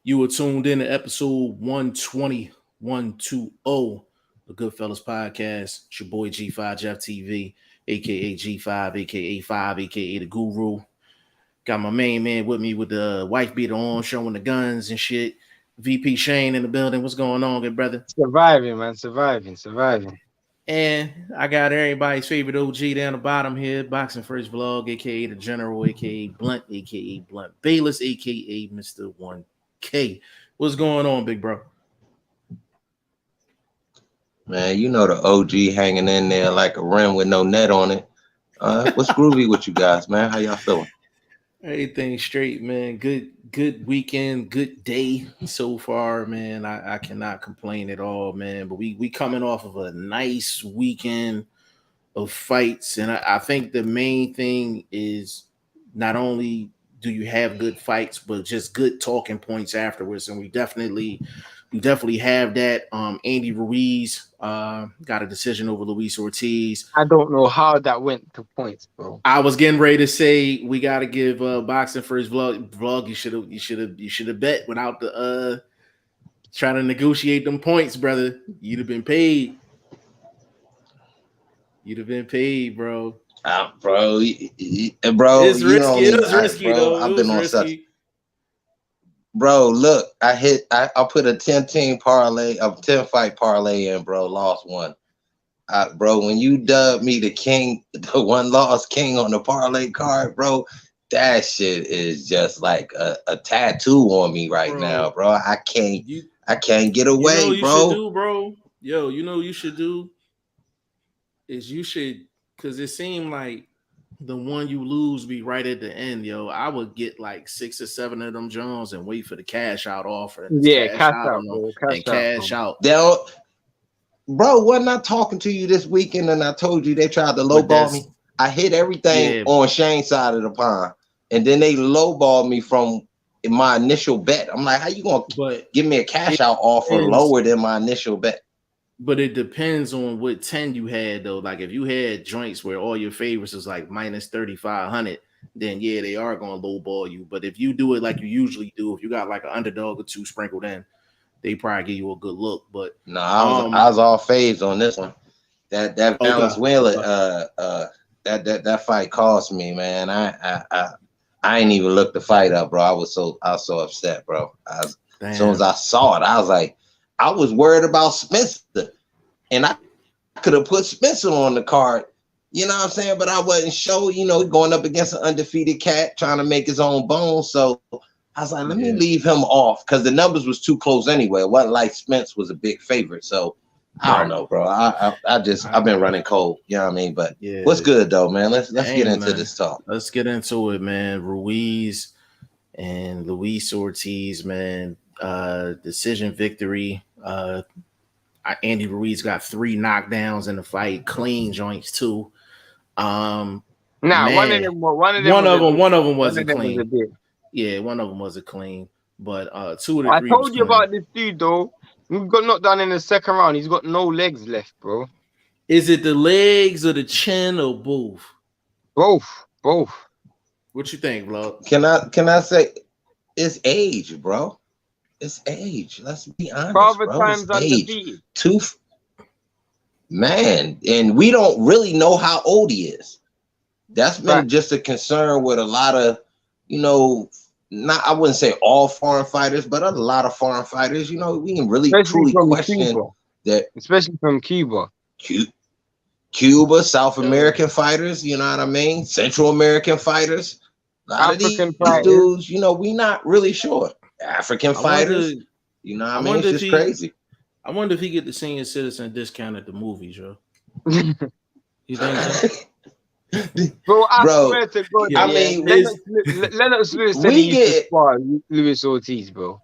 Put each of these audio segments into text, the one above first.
You were tuned in to episode 120, 120, the Goodfellas podcast. It's your boy G5 Jeff TV, aka G5, aka 5, aka the Guru. Got my main man with me with the wife beater on, showing the guns and shit. VP Shane in the building. What's going on, good brother? Surviving, man. Surviving. And I got everybody's favorite OG down the bottom here, BoxingFirstVlog, aka the General, aka Blunt, aka Blunt Bayless, aka Mr. 1K. What's going on, big bro? Man, you know the OG hanging in there like a rim with no net on it. What's groovy with you guys, man? How y'all feeling? Everything straight, man. Good weekend, good day so far, man. I cannot complain at all, man. But we coming off of a nice weekend of fights, and I think the main thing is not only do you have good fights, but just good talking points afterwards. And we definitely have that. Andy Ruiz got a decision over Luis Ortiz. I don't know how that went to points, bro. I was getting ready to say we got to give BoxingFirstVlog. You should have bet without the trying to negotiate them points, brother. You'd have been paid. Bro. Bro, It's risky. It was risky, though. I've been on such. Bro, look, I put a 10 fight parlay in, bro. Lost one. Bro, when you dubbed me the king, the one lost king on the parlay card, bro, that shit is just like a tattoo on me right now, bro. I can't get away, you should do, bro. Yo, you know what you should do is because it seemed like the one you lose be right at the end, yo. I would get like 6 or 7 of them Jones and wait for the cash out offer. Yeah, cash out. Bro, wasn't I talking to you this weekend and I told you they tried to lowball me? I hit everything on Shane's side of the pond, and then they lowballed me from my initial bet. I'm like, how you gonna give me a cash out offer lower than my initial bet? But it depends on what 10 you had, though. Like, if you had joints where all your favorites is like minus 3,500, then yeah, they are going to lowball you. But if you do it like you usually do, if you got like an underdog or two sprinkled in, they probably give you a good look. But no, I was all phased on this one. That Venezuela that fight cost me, man. I ain't even looked the fight up, bro. I was so upset, bro. As soon as I saw it, I was like, I was worried about Spencer, and I could have put Spencer on the card, you know what I'm saying? But I wasn't sure, going up against an undefeated cat trying to make his own bones. So I was like, let me leave him off because the numbers was too close anyway. It wasn't like Spence was a big favorite. So I don't know, bro. I've been running cold, you know what I mean? But what's good though, man? Let's get into this talk. Let's get into it, man. Ruiz and Luis Ortiz, man. Decision victory. Andy Ruiz got 3 knockdowns in the fight, clean joints too. One of them wasn't clean. Yeah, one of them wasn't clean. But 2 of the 3. I told you about this dude though. He got knocked down in the second round. He's got no legs left, bro. Is it the legs or the chin or both? Both. What you think, Vlog? Can I say it's age, bro? It's age. Let's be honest, bro. Times undefeated. Man, and we don't really know how old he is. That's been just a concern with a lot of, I wouldn't say all foreign fighters, but a lot of foreign fighters. We can really truly question that, especially from Cuba. Cuba, South American fighters. You know what I mean? Central American fighters. A lot African of these dudes. We not really sure. African fighters, I mean, it's just crazy. I wonder if he get the senior citizen discount at the movies, yo. You think so? Bro, I mean, Lennox Lewis said he used to spar Luis Ortiz, bro.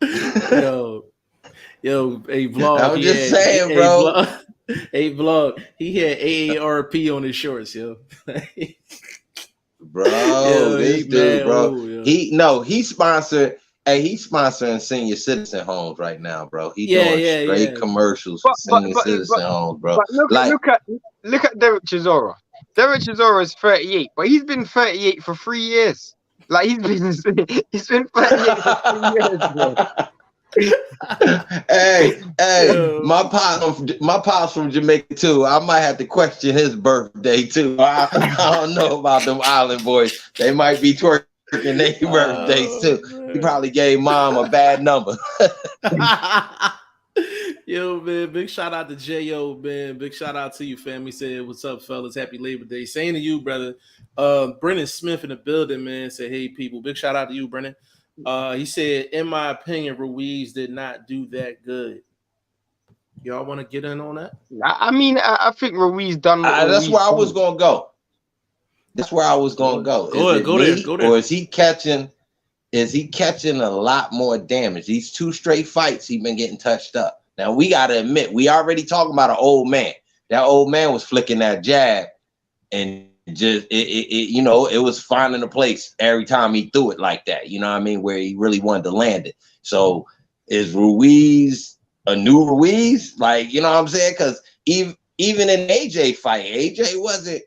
Yo, hey, Vlog. I'm just saying, bro. Vlog. He had AARP on his shorts, yo. Bro, this dude, bro. He's sponsored. Hey, he's sponsoring senior citizen homes right now, bro. He doing straight commercials for senior citizen homes, bro. Look at Derek Chisora. Derek Chisora is 38, but he's been 38 for 3 years. Like he's been fighting for 3 years, bro. Hey, Yo. my pops from Jamaica too. I might have to question his birthday too. I don't know about them island boys. They might be twerking their birthdays too. He probably gave mom a bad number. Yo, man, big shout out to J.O., man. Big shout out to you, fam. He said, what's up, fellas? Happy Labor Day. Saying to you, brother. Brennan Smith in the building, man. Said, hey, people. Big shout out to you, Brennan. He said, in my opinion, Ruiz did not do that good. Y'all want to get in on that? I mean, I think Ruiz done. That's where I was gonna go. That's where I was gonna go. Go there. Or is he catching? Is he catching a lot more damage? These 2 straight fights, he been getting touched up. Now we gotta admit, we already talking about an old man. That old man was flicking that jab, and just it was finding a place every time he threw it like that. You know what I mean? Where he really wanted to land it. So is Ruiz a new Ruiz? Like, you know what I'm saying? Because even in AJ fight, AJ wasn't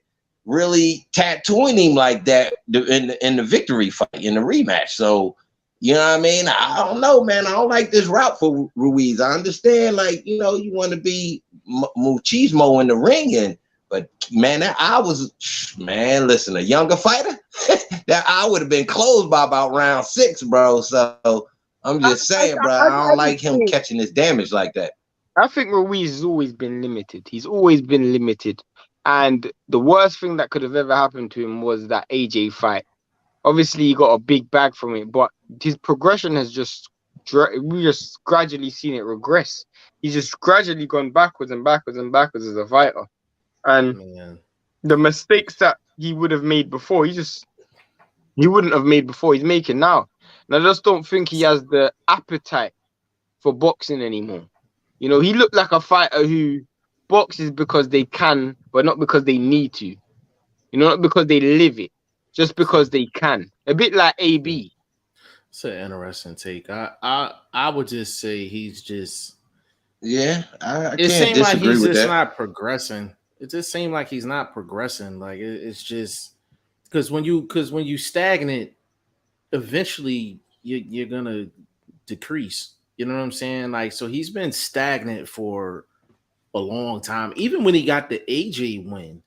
really tattooing him like that in the victory fight, in the rematch. So, you know what I mean? I don't know, man. I don't like this route for Ruiz. I understand, like, you know, you want to be machismo in the ring, but man, listen, a younger fighter, that I would have been closed by about round 6, bro. So I'm just saying, bro, I don't like him catching this damage like that. I think Ruiz has always been limited. He's always been limited. And the worst thing that could have ever happened to him was that AJ fight. Obviously, he got a big bag from it, but his progression has we just gradually seen it regress. He's just gradually gone backwards and backwards and backwards as a fighter. And the mistakes that he would have made before, he wouldn't have made before, he's making now. And I just don't think he has the appetite for boxing anymore. You know, he looked like a fighter who boxes because they can, but not because they need to. You know, not because they live it, just because they can. A bit like AB. It's an interesting take. I would just say he's just. Yeah, I it can't seems like disagree he's with just that. not progressing. It just seems like he's not progressing. Like it's just because when you stagnant, eventually you're gonna decrease. You know what I'm saying? Like, so he's been stagnant for a long time. Even when he got the AJ win,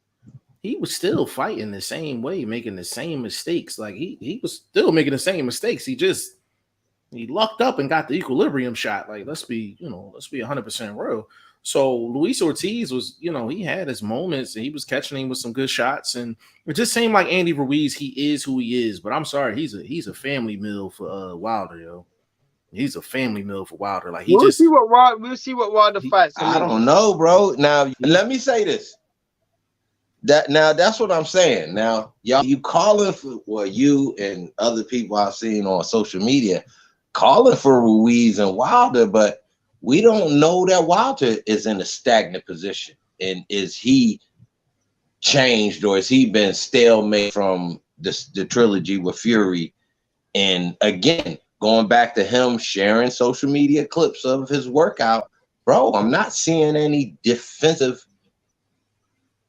he was still fighting the same way, making the same mistakes. Like he was still making the same mistakes. He lucked up and got the equilibrium shot. Like, let's be 100% real. So Luis Ortiz was, he had his moments and he was catching him with some good shots. And it just seemed like Andy Ruiz, he is who he is. But I'm sorry, he's a family meal for Wilder, yo. He's a family meal for Wilder. Like we'll see what Wilder fights. I don't know, bro. Now let me say this. That's what I'm saying. Now, y'all, you calling for you and other people I've seen on social media calling for Ruiz and Wilder, but we don't know that Wilder is in a stagnant position. And is he changed, or has he been stalemate from the trilogy with Fury? And again, going back to him sharing social media clips of his workout, bro, I'm not seeing any defensive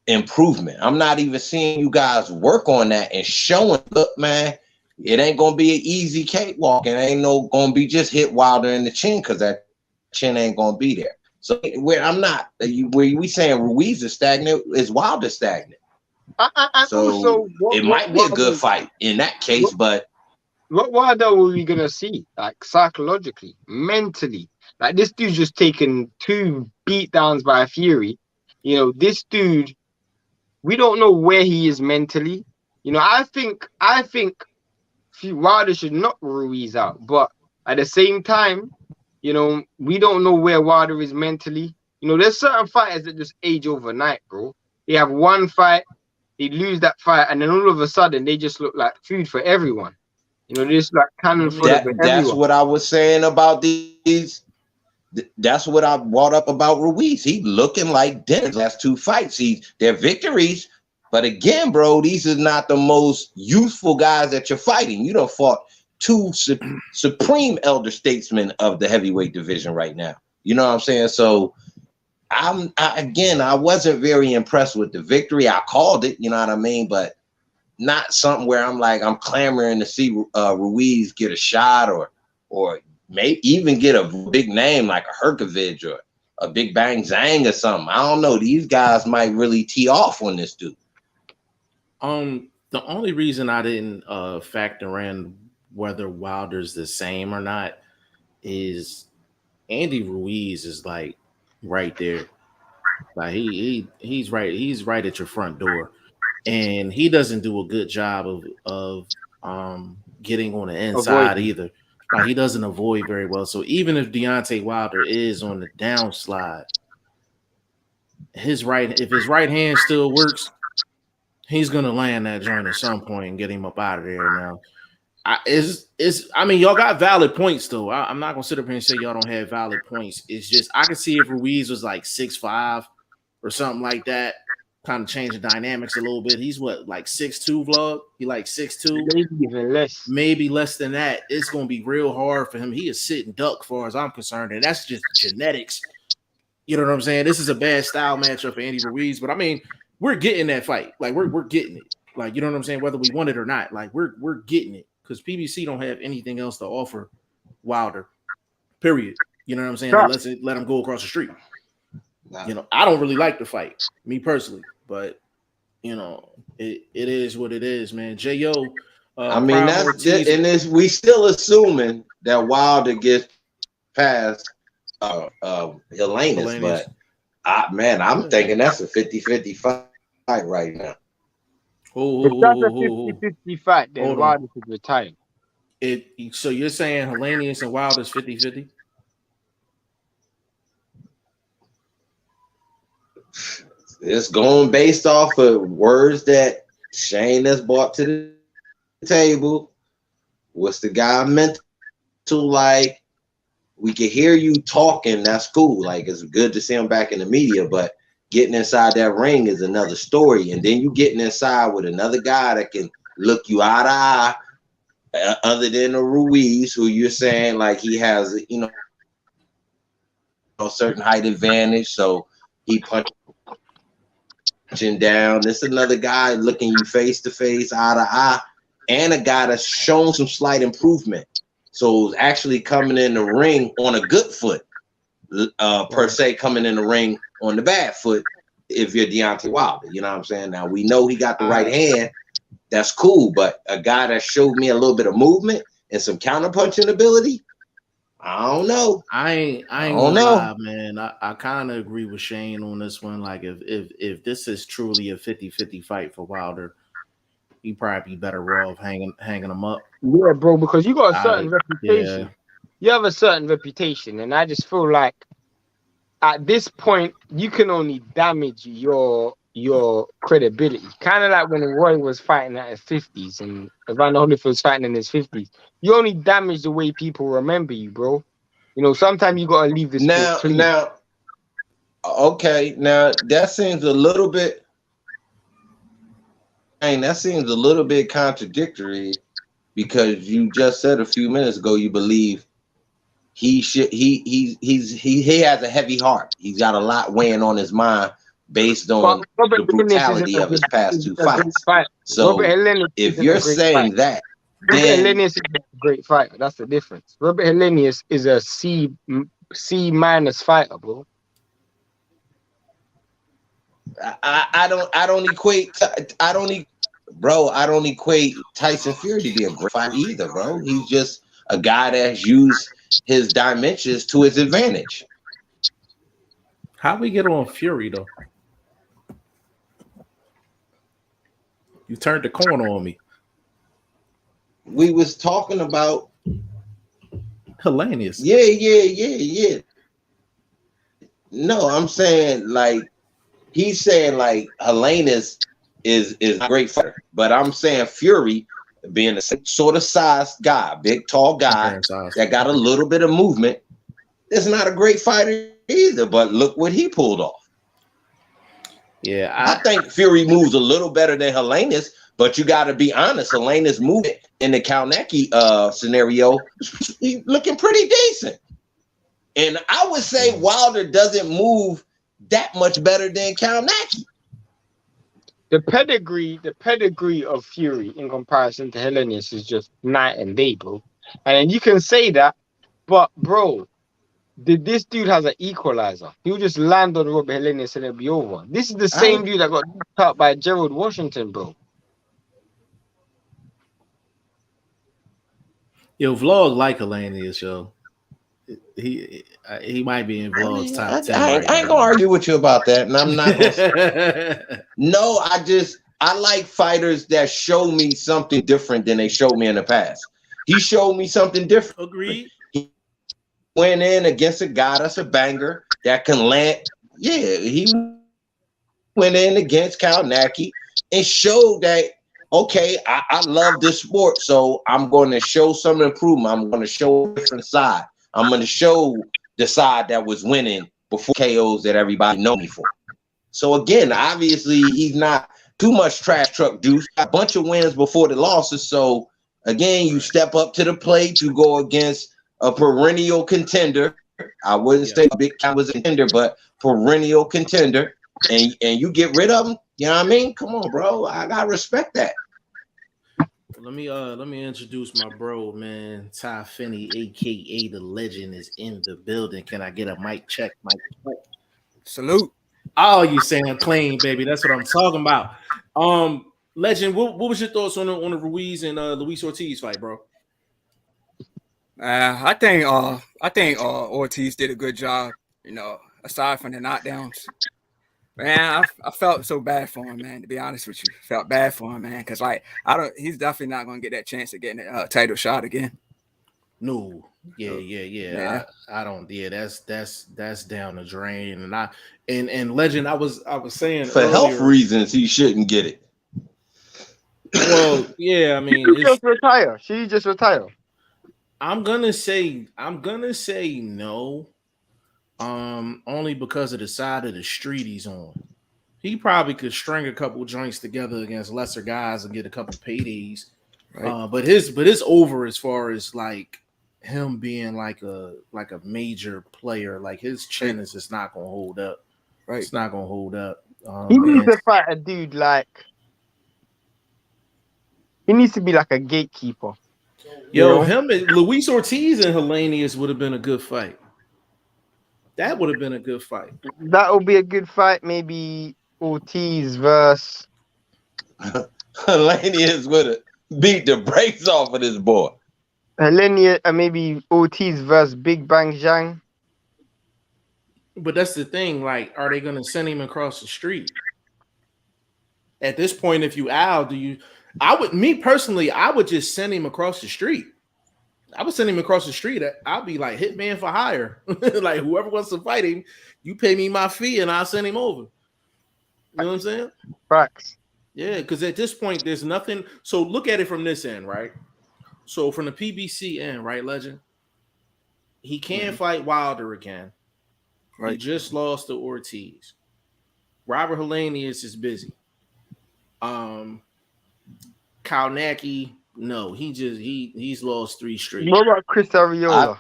improvement. I'm not even seeing you guys work on that and showing, look, man, it ain't gonna be an easy cakewalk, and ain't gonna be just hit Wilder in the chin, because that chin ain't gonna be there. So where I'm not, where we saying Ruiz is stagnant, is Wilder stagnant? So also, it might be a good fight in that case, but what Wilder are we gonna see? Like psychologically, mentally, like this dude's just taken 2 beatdowns by Fury. This dude, we don't know where he is mentally. I think Wilder should knock Ruiz out, but at the same time, we don't know where Wilder is mentally. There's certain fighters that just age overnight, bro. They have one fight, they lose that fight, and then all of a sudden they just look like food for everyone. They're just like cannon full of everyone. That's what I was saying about these. That's what I brought up about Ruiz. He looking like Dennis last 2 fights. They're victories, but again, bro, these are not the most youthful guys that you're fighting. You done fought 2 supreme elder statesmen of the heavyweight division right now. You know what I'm saying? So I wasn't very impressed with the victory. I called it, you know what I mean? But not something where I'm like I'm clamoring to see Ruiz get a shot or maybe even get a big name like a Herkovich or a Big Bang Zhang or something. I don't know. These guys might really tee off on this dude. The only reason I didn't factor in whether Wilder's the same or not is Andy Ruiz is like right there. Like he's right at your front door. And he doesn't do a good job of getting on the inside either. Like he doesn't avoid very well. So even if Deontay Wilder is on the downslide, if his right hand still works, he's gonna land that joint at some point and get him up out of there. Now, I mean, y'all got valid points though. I'm not gonna sit up here and say y'all don't have valid points. It's just I can see if Ruiz was like 6'5" or something like that, kind of change the dynamics a little bit. He's what, like 6'2", vlog? He like 6'2", maybe even less. Maybe less than that. It's gonna be real hard for him. He is sitting duck, as far as I'm concerned, and that's just genetics. You know what I'm saying? This is a bad style matchup for Andy Ruiz, but I mean, we're getting that fight. Like we're getting it. Like, you know what I'm saying? Whether we want it or not, like we're getting it because PBC don't have anything else to offer Wilder. Period. You know what I'm saying? Sure. Let him go across the street. You know, I don't really like the fight, me personally, but you know, it is what it is, man. J.O. I mean, that's it, and we still assuming that Wilder gets past Helenius, but I'm thinking that's a 50-50 fight right now. If that's a 50-50 fight, then Wilder should retire. So you're saying Helenius and Wilder's 50-50? It's going based off of words that Shane has brought to the table. What's the guy meant to like? We can hear you talking. That's cool. Like, it's good to see him back in the media, but getting inside that ring is another story. And then you getting inside with another guy that can look you eye to eye, other than a Ruiz, who you're saying like he has, you know, a certain height advantage, so he punching down. This is another guy looking you face to face, eye to eye, and a guy that's shown some slight improvement. So actually coming in the ring on a good foot, per se, coming in the ring on the bad foot if you're Deontay Wilder. You know what I'm saying? Now, we know he got the right hand. That's cool. But a guy that showed me a little bit of movement and some counterpunching ability, I don't know. I ain't gonna lie, man. I kind of agree with Shane on this one. Like, if this is truly a 50-50 fight for Wilder, he probably be better off hanging him up. Yeah, bro, because you got a certain reputation. Yeah. You have a certain reputation, and I just feel like at this point you can only damage your credibility. Kind of like when Roy was fighting at his 50s and Evan Holyfield was fighting in his 50s. You only damage the way people remember you, bro. You know, sometimes you gotta leave this now. Okay, now that seems a little bit. That seems a little bit contradictory, because you just said a few minutes ago you believe he has a heavy heart. He's got a lot weighing on his mind based on the brutality of his past two fights. So if you're saying that, then Robert Helenius is a great fighter. That's the difference. Robert Helenius is a C- fighter, bro. I don't equate Tyson Fury to be a great fighter either, bro. He's just a guy that's used his dimensions to his advantage. How we get on Fury though? You turned the corner on me. We was talking about Helenius. Yeah. No, I'm saying like he's saying like Helenius is a great fighter, but I'm saying Fury, being a sort of sized guy, big tall guy that got a little bit of movement, is not a great fighter either. But look what he pulled off. Yeah, I think Fury moves a little better than Helenius, but you got to be honest. Helenius movement in the Kalnecki scenario, he's looking pretty decent, and I would say Wilder doesn't move that much better than Kalnecki. The pedigree of Fury in comparison to Hellenius is just night and day, bro. And then you can say that, but bro, this dude has an equalizer. He'll just land on Rob Hellenius and it'll be over. This is the same dude that got knocked out by Gerald Washington, bro. Yo, Vlog like Hellenius, yo. He might be in Vlog's top 10. I ain't gonna argue with you about that, and I'm not. No, I like fighters that show me something different than they showed me in the past. He showed me something different. Agreed. He went in against a guy that's a banger that can land. Yeah, he went in against Kalnacki and showed that. Okay, I love this sport, so I'm going to show some improvement. I'm going to show a different side. I'm going to show the side that was winning before KOs that everybody know me for. So again, obviously, he's not too much trash truck juice. A bunch of wins before the losses. So again, you step up to the plate. You go against a perennial contender. I wouldn't say Big Cat was a contender, but perennial contender. And you get rid of him. You know what I mean? Come on, bro. I gotta respect that. Let me introduce my bro, man. Ty Finney, aka the Legend, is in the building. Can I get a mic check? Mic check. Salute. Oh, you saying clean, baby? That's what I'm talking about. Legend, what was your thoughts on the Ruiz and Luis Ortiz fight, bro? I think Ortiz did a good job. You know, aside from the knockdowns. Man, I felt so bad for him, man. To be honest with you, felt bad for him, man. Because he's definitely not going to get that chance of getting a title shot again. No, yeah. I don't. Yeah, that's down the drain. And Legend, I was saying for earlier, health reasons he shouldn't get it. Well, yeah, I mean, She just retire. She just retire. I'm gonna say no. Only because of the side of the street he's on. He probably could string a couple joints together against lesser guys and get a couple paydays. Right. But it's over as far as like him being like a major player. Like his chin is just not gonna hold up. Right. It's not gonna hold up. He needs to fight a dude like he needs to be like a gatekeeper. Yo, him and Luis Ortiz and Hellenius would have been a good fight. That would have been a good fight. That would be a good fight. Maybe Ortiz versus Hellenius would have beat the brakes off of this boy. Hellenius, maybe Ortiz versus Big Bang Zhang. But that's the thing. Like, are they going to send him across the street? At this point, if you me personally, I would just send him across the street. I would send him across the street. I'll be like hitman for hire. Like whoever wants to fight him, you pay me my fee and I'll send him over. You know what I'm saying? Facts. Yeah, because at this point, there's nothing. So look at it from this end, right? So from the PBC end, right, Legend? He can't fight Wilder again. Right. He just lost to Ortiz. Robert Hellenius is busy. Kalnacki, no, he's lost 3 straight. What about Chris Arreola?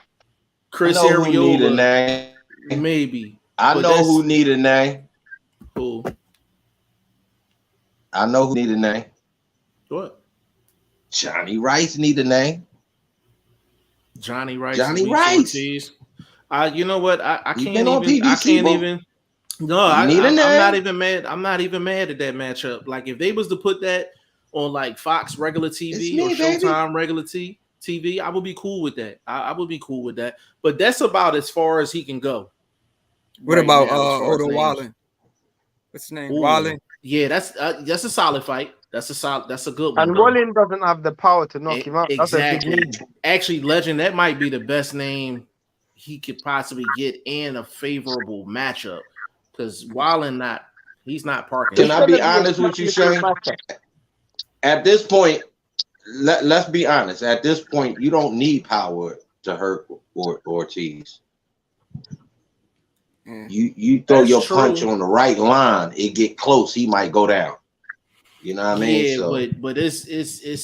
Chris Arreola, maybe. I know who need a name. Who? I know who need a name. What? Johnny Rice need a name. Johnny Rice. Ortiz. You know what? I can't even. PBC, I can't even. No, I'm not even mad. I'm not even mad at that matchup. Like if they was to put that on like Fox regular TV or Showtime regular TV, I would be cool with that. I would be cool with that. But that's about as far as he can go. What about Odo Wallen? What's his name? Wallen. Yeah, that's a solid fight. That's a good one. And Wallen doesn't have the power to knock him out. Exactly. Actually, Legend, that might be the best name he could possibly get in a favorable matchup. Because Wallen he's not parking. Can I be honest with you, Shane? At this point, let's be honest. At this point, you don't need power to hurt Ortiz. You throw your punch on the right line, it get close, he might go down. You know what I mean? Yeah, but it's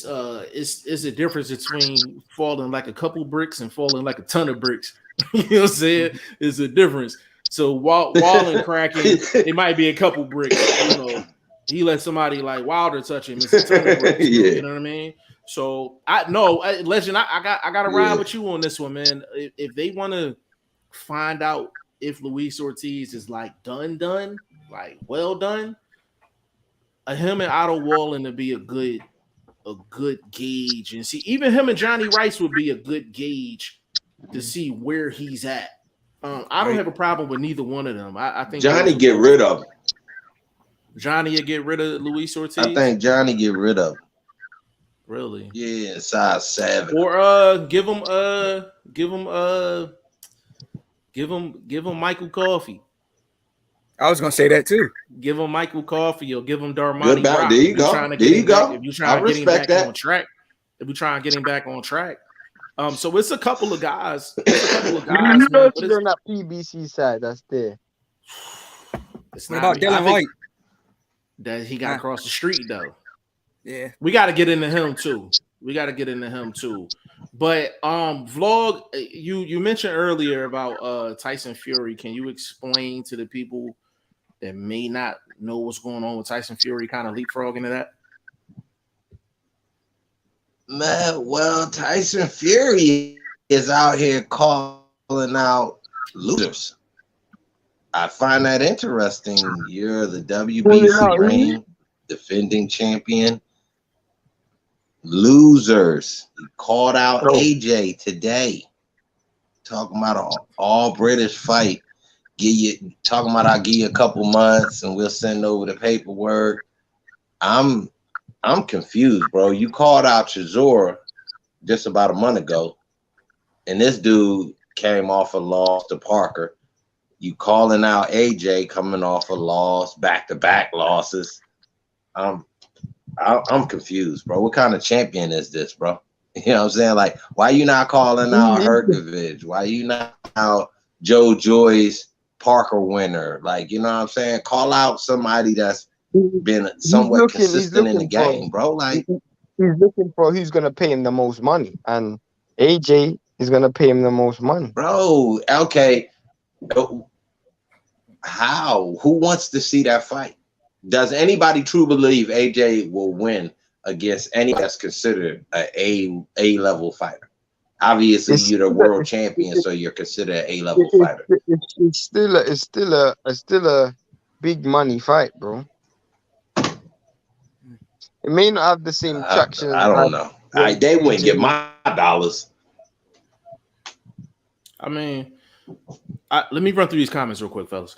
a difference between falling like a couple bricks and falling like a ton of bricks. You know what I'm saying? It's a difference. So Wallen cracking, it might be a couple bricks. You know, he let somebody like Wilder touch him. It's a ton of bricks, Yeah. you know what I mean? So Legend, I gotta ride with you on this one, man. If they want to find out if Luis Ortiz is like done, like well done, him and Otto Wallin to be a good gauge, and see even him and Johnny Rice would be a good gauge to see where he's at. I don't have a problem with neither one of them. I think Johnny get rid of him. Johnny will get rid of Luis Ortiz. I think Johnny get rid of him. Really? Yeah, size 7. Or give him Michael Coffey. I was gonna say that too. Give him Michael Coffey or give him Darmani Rock. There you go. There you go. If you're trying to get him back on track. If we're trying to get him back on track. So it's a couple of guys. You know, on that PBC side that's there. It's What not about Dylan White? That he got across the street though. Yeah. We got to get into him too. But Vlog, you mentioned earlier about Tyson Fury. Can you explain to the people that may not know what's going on with Tyson Fury, kind of leapfrog into that? Man, well, Tyson Fury is out here calling out losers. I find that interesting. You're the WBC reigning defending champion. Losers. He called out AJ today, talking about an all British fight. Talking about I'll give you a couple months and we'll send over the paperwork. I'm confused, bro. You called out Chisora just about a month ago, and this dude came off a loss to Parker. You calling out AJ coming off a loss, back-to-back losses. I'm confused, bro. What kind of champion is this, bro? You know what I'm saying? Like, why you not calling out Herkovich? Why you not out Joe Joyce Parker winner? Like, you know what I'm saying? Call out somebody that's been somewhat consistent in the game, bro. Like, he's looking for who's gonna pay him the most money, and AJ is gonna pay him the most money, bro. Okay, how? Who wants to see that fight? Does anybody truly believe AJ will win against any that's considered a level fighter? Obviously, you're the world champion, so you're considered an A-level fighter. It's still a big money fight, bro. It may not have the same traction. I don't know. They wouldn't get my dollars. I mean, let me run through these comments real quick, fellas.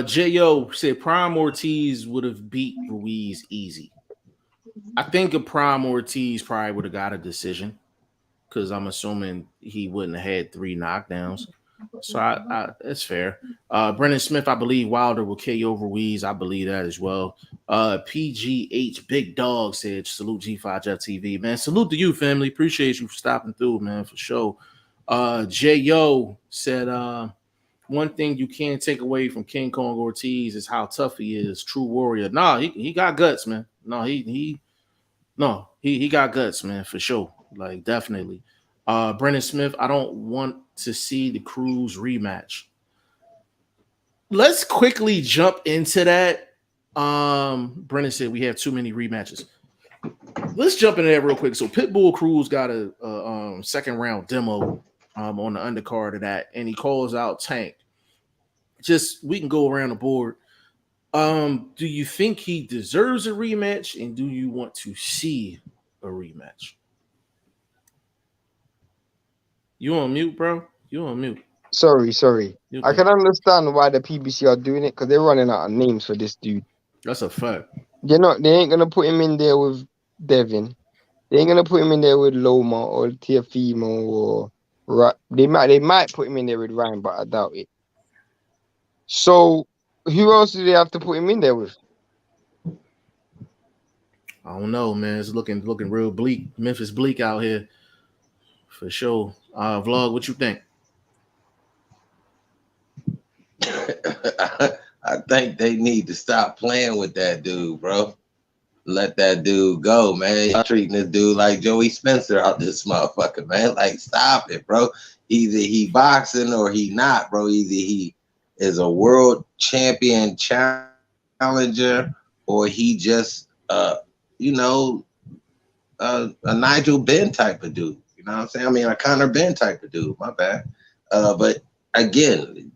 J.O. said Prime Ortiz would have beat Ruiz easy. I think a Prime Ortiz probably would have got a decision because I'm assuming he wouldn't have had 3 knockdowns. So that's fair. Brennan Smith, I believe Wilder will KO Ruiz. I believe that as well. PGH Big Dog said, salute G5 Jeff TV. Man, salute to you, family. Appreciate you for stopping through, man, for sure. J.O. said, one thing you can't take away from King Kong Ortiz is how tough he is. True warrior. Nah, he got guts, man. No, he got guts, man, for sure. Like, definitely. Brennan Smith, I don't want to see the Cruz rematch. Let's quickly jump into that. Brennan said we have too many rematches. Let's jump into that real quick. So Pitbull Cruz got a second round demo on the undercard of that, and he calls out Tank. Just, we can go around the board. Do you think he deserves a rematch, and do you want to see a rematch? You on mute, bro? You on mute? Sorry. Okay. I can understand why the PBC are doing it because they're running out of names for this dude. That's a fact. They ain't gonna put him in there with Devin. They ain't gonna put him in there with Loma or Tiafimo or they might put him in there with Ryan, but I doubt it. So who else do they have to put him in there with? I don't know, man. It's looking real bleak. Memphis bleak out here for sure. Vlog, what you think? I think they need to stop playing with that dude, bro. Let that dude go, man. Y'all treating this dude like Joey Spencer out this motherfucker, man. Like, stop it, bro. Either he boxing or he not, bro. Either he is a world champion challenger or he just you know, a Nigel Benn type of dude. You know what I'm saying? I mean, a Conor Benn type of dude. My bad. But again,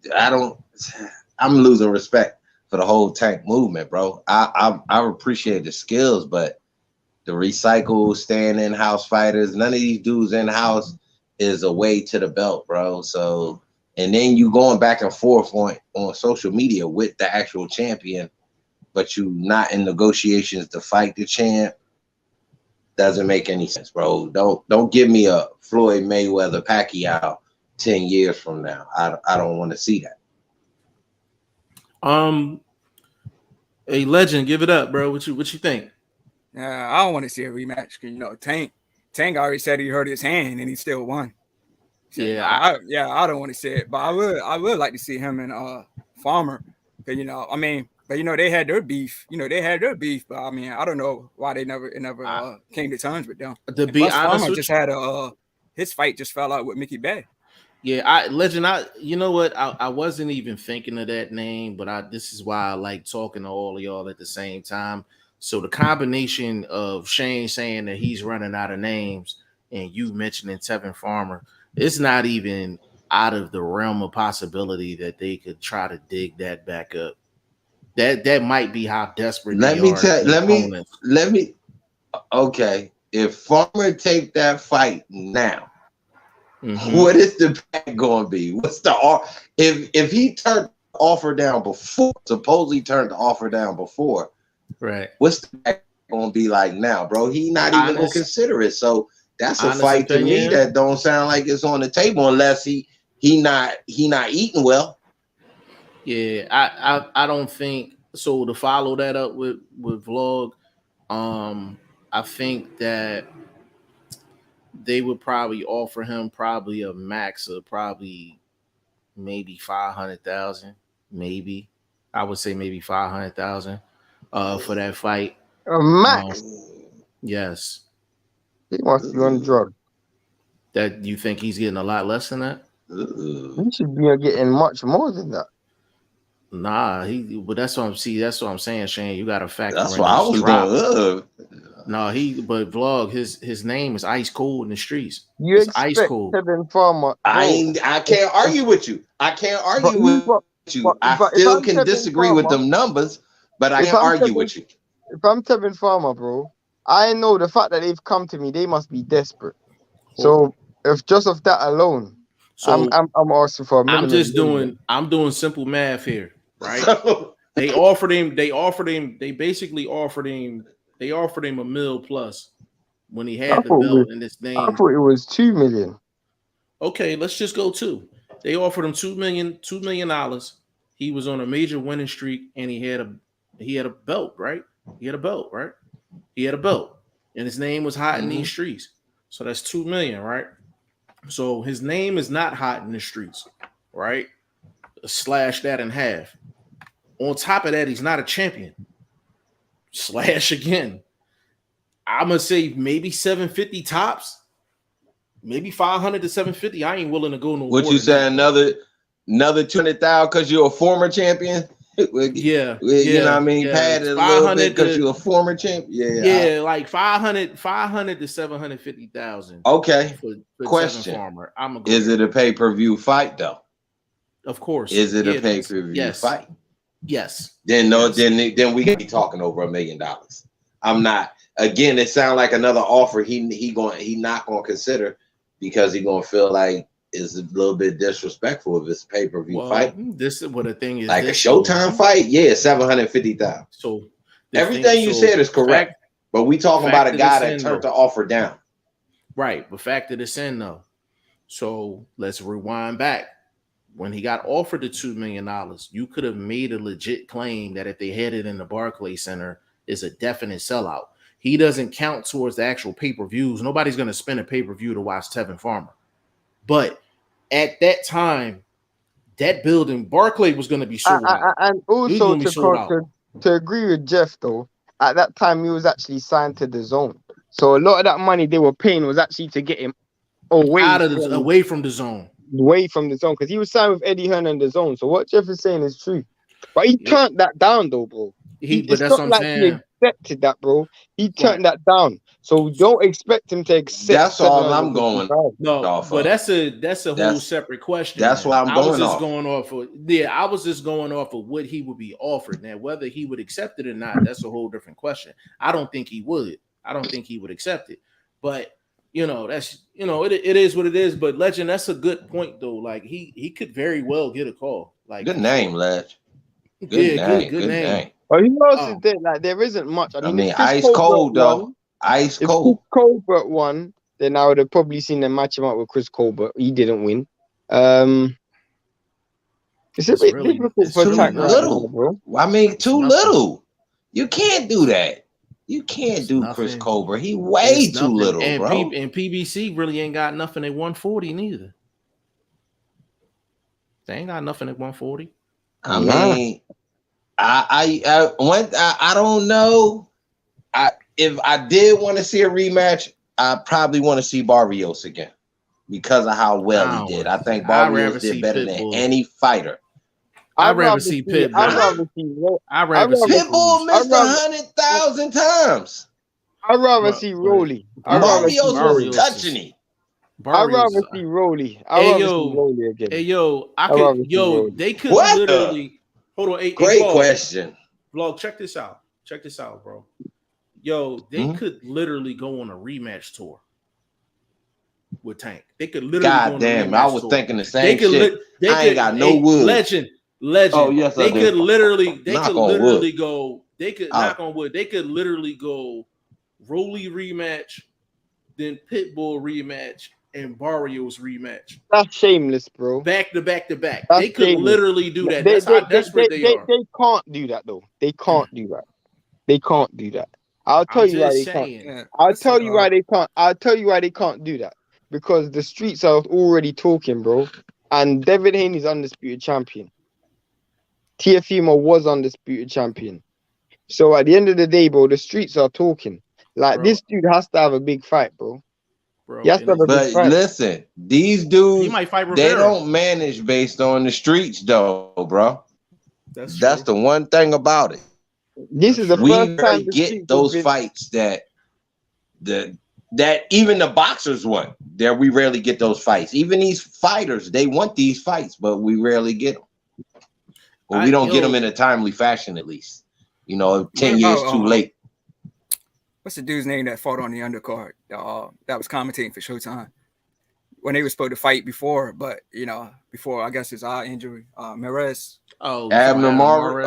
I'm losing respect for the whole Tank movement, bro. I appreciate the skills, but the recycle, staying in-house fighters, none of these dudes in-house is a way to the belt, bro. So, and then you going back and forth on social media with the actual champion, but you not in negotiations to fight the champ. Doesn't make any sense, bro. Don't give me a Floyd Mayweather Pacquiao 10 years from now. I don't want to see that. A legend, give it up, bro. What you think? I don't want to see a rematch because Tank already said he hurt his hand and he still won. So, I don't want to see it, but I would like to see him and Farmer. Because they had their beef. But I mean, I don't know why it never came to terms with them. To be honest, Farmer just had his fight just fell out with Mickey Bay. Yeah, you know what? I wasn't even thinking of that name, but this is why I like talking to all of y'all at the same time. So the combination of Shane saying that he's running out of names and you mentioning Tevin Farmer, it's not even out of the realm of possibility that they could try to dig that back up. That might be how desperate they are. Okay. If Farmer take that fight now, what is the back going to be? What's the if he turned the offer down before? Supposedly turned the offer down before. Right. What's the back going to be like now, bro? He not even going to consider it. So that's a fight to me that don't sound like it's on the table unless he not eating well. Yeah, I don't think so. To follow that up with Vlog, I think that they would probably offer him probably a max of probably maybe 500,000. Maybe I would say maybe 500,000 for that fight. Max. Yes. He must be on drugs. That you think he's getting a lot less than that? He should be getting much more than that. Nah, but that's what I'm saying, Shane. You got to factor. That's what I was going. No, but Vlog, his name is ice cold in the streets. You it's expect ice cold. Tevin Farmer. I can't argue with you. I still can disagree with them numbers, but I can't argue with you. If I'm Tevin Farmer, bro, I know the fact that they've come to me, they must be desperate. So if just of that alone, so I'm asking for a minimum. I'm doing simple math here, right? They basically offered him $1 million plus when he had the belt in his name. I thought it was $2 million. Okay, let's just go 2. They offered him $2 million. He was on a major winning streak and he had a belt, right? He had a belt, and his name was hot in these streets. So that's $2 million, right? So his name is not hot in the streets, right? Slash that in half. On top of that, he's not a champion. Slash again. I'm gonna say maybe 750 tops, maybe 500 to 750. I ain't willing to go no. What you say? Another 200,000 because you're a former champion. You know what I mean? Padded a little bit because you're a former champion. Like 500 to 750,000. Okay. For question: Farmer. Is it a pay-per-view fight though? Of course. Is it a pay-per-view fight? Yes. Then we can be talking over $1 million. I'm not. Again, it sounds like another offer he not gonna consider because he gonna feel like is a little bit disrespectful of his pay-per-view fight. This is what the thing is. Like a Showtime fight, 750,000. So everything you said is correct, but we talking about a guy that turned the offer down. Right, but factor this in though. So let's rewind back. When he got offered the $2 million, you could have made a legit claim that if they had it in the Barclays Center, is a definite sellout. He doesn't count towards the actual pay-per-views. Nobody's going to spend a pay-per-view to watch Tevin Farmer. But at that time, that building, Barclay was going to be sold out. And also to agree with Jeff, though, at that time he was actually signed to the Zone. So a lot of that money they were paying was actually to get him away from the Zone. Away from the Zone, because he was signed with Eddie Hearn and the Zone. So what Jeff is saying is true. But he turned that down, though, bro. but that's what I'm saying. He accepted that, bro. He turned that down. So don't expect him to accept. That's all I'm going no, off but of. that's a whole separate question. That's man. what I'm going off. I was just going off of what he would be offered. Now, whether he would accept it or not, that's a whole different question. I don't think he would. I don't think he would accept it. But that's it is what it is. But Legend, that's a good point though. Like he could very well get a call. Like good name, Legend. Good name. Well, who else is there? Like there isn't much. I mean ice cold though. Ice cold. If Colbert won, then I would have probably seen them match him up with Chris Colbert. He didn't win. It's a bit difficult for too little, bro. I mean, too little. You can't do that. You can't do Chris Colbert. He way too little, bro. And PBC really ain't got nothing at 140 neither. They ain't got nothing at 140. I mean, I don't know. If I did want to see a rematch, I probably want to see Barrios again because of how well he did. I think Barrios did better than any fighter. I'd rather see Pitbull. I'd rather see Pitbull missed 100,000 times. I'd rather see Rolly. Barrios was touching him. I'd rather see Rolly. I'd rather see Rolly again. Hey yo, they could literally hold on. Great question. Vlog, check this out. Check this out, bro. Yo, they could literally go on a rematch tour with Tank. They could literally. God damn, I was thinking the same shit. I ain't got no wood. Legend. Oh yes, they could literally. They could literally go. They could knock on wood. They could literally go. Rolly rematch, then Pitbull rematch, and Barrios rematch. That's shameless, bro. Back to back to back. They could literally do that. That's how desperate they are. They can't do that though. They can't do that. They can't do that. I'll tell you why they can't. I'll tell you why they can't. I'll tell you why they can't do that. Because the streets are already talking, bro. And Devin Haney's undisputed champion. Teofimo was undisputed champion. So at the end of the day, bro, the streets are talking. Like this dude has to have a big fight, bro. He has to have a big fight. Listen, these dudes, he might fight they don't manage based on the streets, though, bro. That's the one thing about it. This is the first time we get those fights that even the boxers want. That we rarely get those fights. Even these fighters, they want these fights, but we rarely get them. Or we don't get them in a timely fashion, at least. 10 years too late. What's the dude's name that fought on the undercard? That was commentating for Showtime when they were supposed to fight before, but before I guess his eye injury, Mares. Oh, Abner Mares.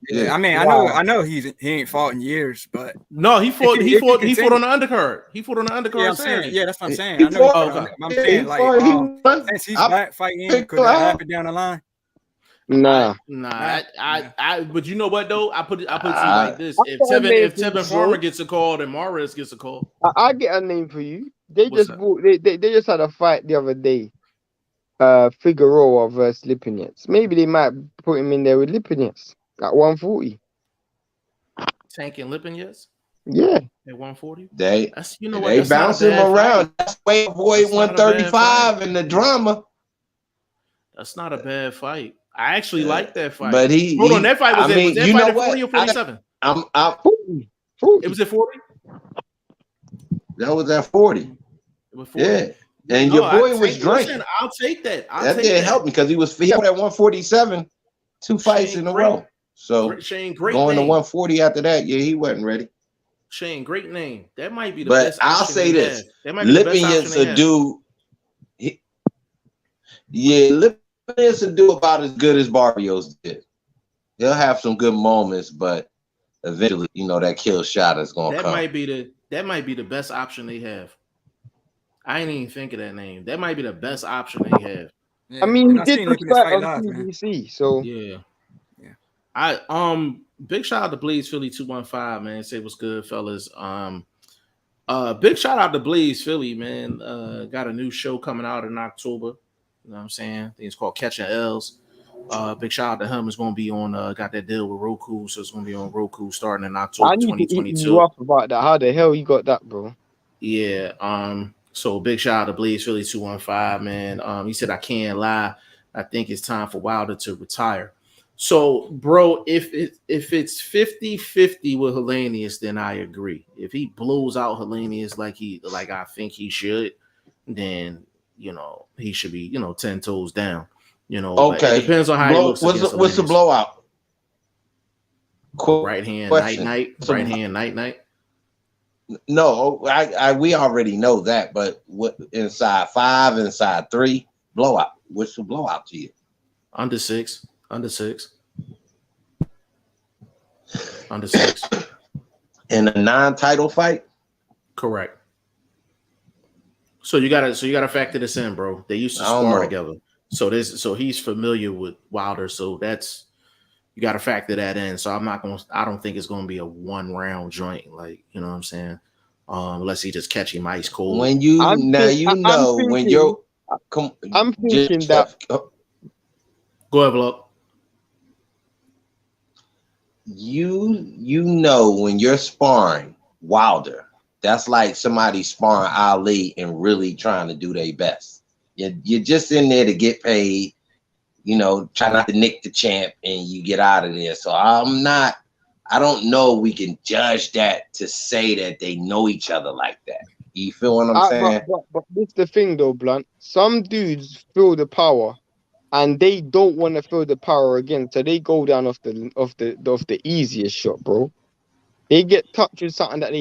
Yeah, I mean, I know he ain't fought in years, but no, he fought on the undercard. He fought on the undercard. Yeah, that's what I'm saying. I know. I'm saying like since he's back fighting, could that happen down the line? Nah. But you know what though? I put it to you like this: if Tevin Farmer gets a call, then Mares gets a call. I get a name for you. They just had a fight the other day. Figueroa versus Lipinets. Maybe they might put him in there with Lipinets at 140. Tank and Lipinets? Yeah. At 140? They bounce him around. That's why avoid 135 in the drama. That's not a bad fight. I actually like that fight. But hold on, that fight was at 40 or 47? It was at 40? That was at 40. It was 40. Yeah. And your boy was drinking. I'll take that. That didn't help me because he had at 147, 2 fights in a row. So Shane, great going name. to 140 after that, he wasn't ready. Shane, great name. That might be the best. But I'll say this: Lipinets will do. Lipinets will do about as good as Barrios did. He'll have some good moments, but eventually, that kill shot is going to come. That might be the best option they have. I ain't even think of that name. That might be the best option they have. Yeah, I mean, he did the fight on PBC, so yeah. Big shout out to Blaze Philly 215, man. Say what's good, fellas. Big shout out to Blaze Philly, man. Got a new show coming out in October. You know what I'm saying? I think it's called Catching L's. Big shout out to him. It's going to be on. Got that deal with Roku, so it's going to be on Roku starting in October 2022. You about that? How the hell you got that, bro? Yeah. So big shout out to Blaze Philly 215, man. He said I can't lie. I think it's time for Wilder to retire. So, bro, if it's 50-50 with Hellenius, then I agree. If he blows out Hellenius like I think he should, then he should be 10 toes down. But it depends on how he looks against what's the blowout? Right hand night. Right hand night. No, we already know that, but what inside 5, inside 3, blowout. What's the blowout to you? Under 6. In a non-title fight? Correct. So you gotta factor this in, bro. They used to spar together. So he's familiar with Wilder. So you gotta factor that in. So I don't think it's gonna be a 1-round joint, like, you know what I'm saying? Unless he just catch him ice cold. I'm thinking that. Go ahead, Vlog. You know when you're sparring Wilder, that's like somebody sparring Ali and really trying to do their best. You're just in there to get paid, try not to nick the champ, and you get out of there. So I don't know we can judge that to say that they know each other like that. You feel what I'm saying? But this is the thing though, Blunt. Some dudes feel the power and they don't want to feel the power again, so they go down off the easiest shot, bro. They get touched with something that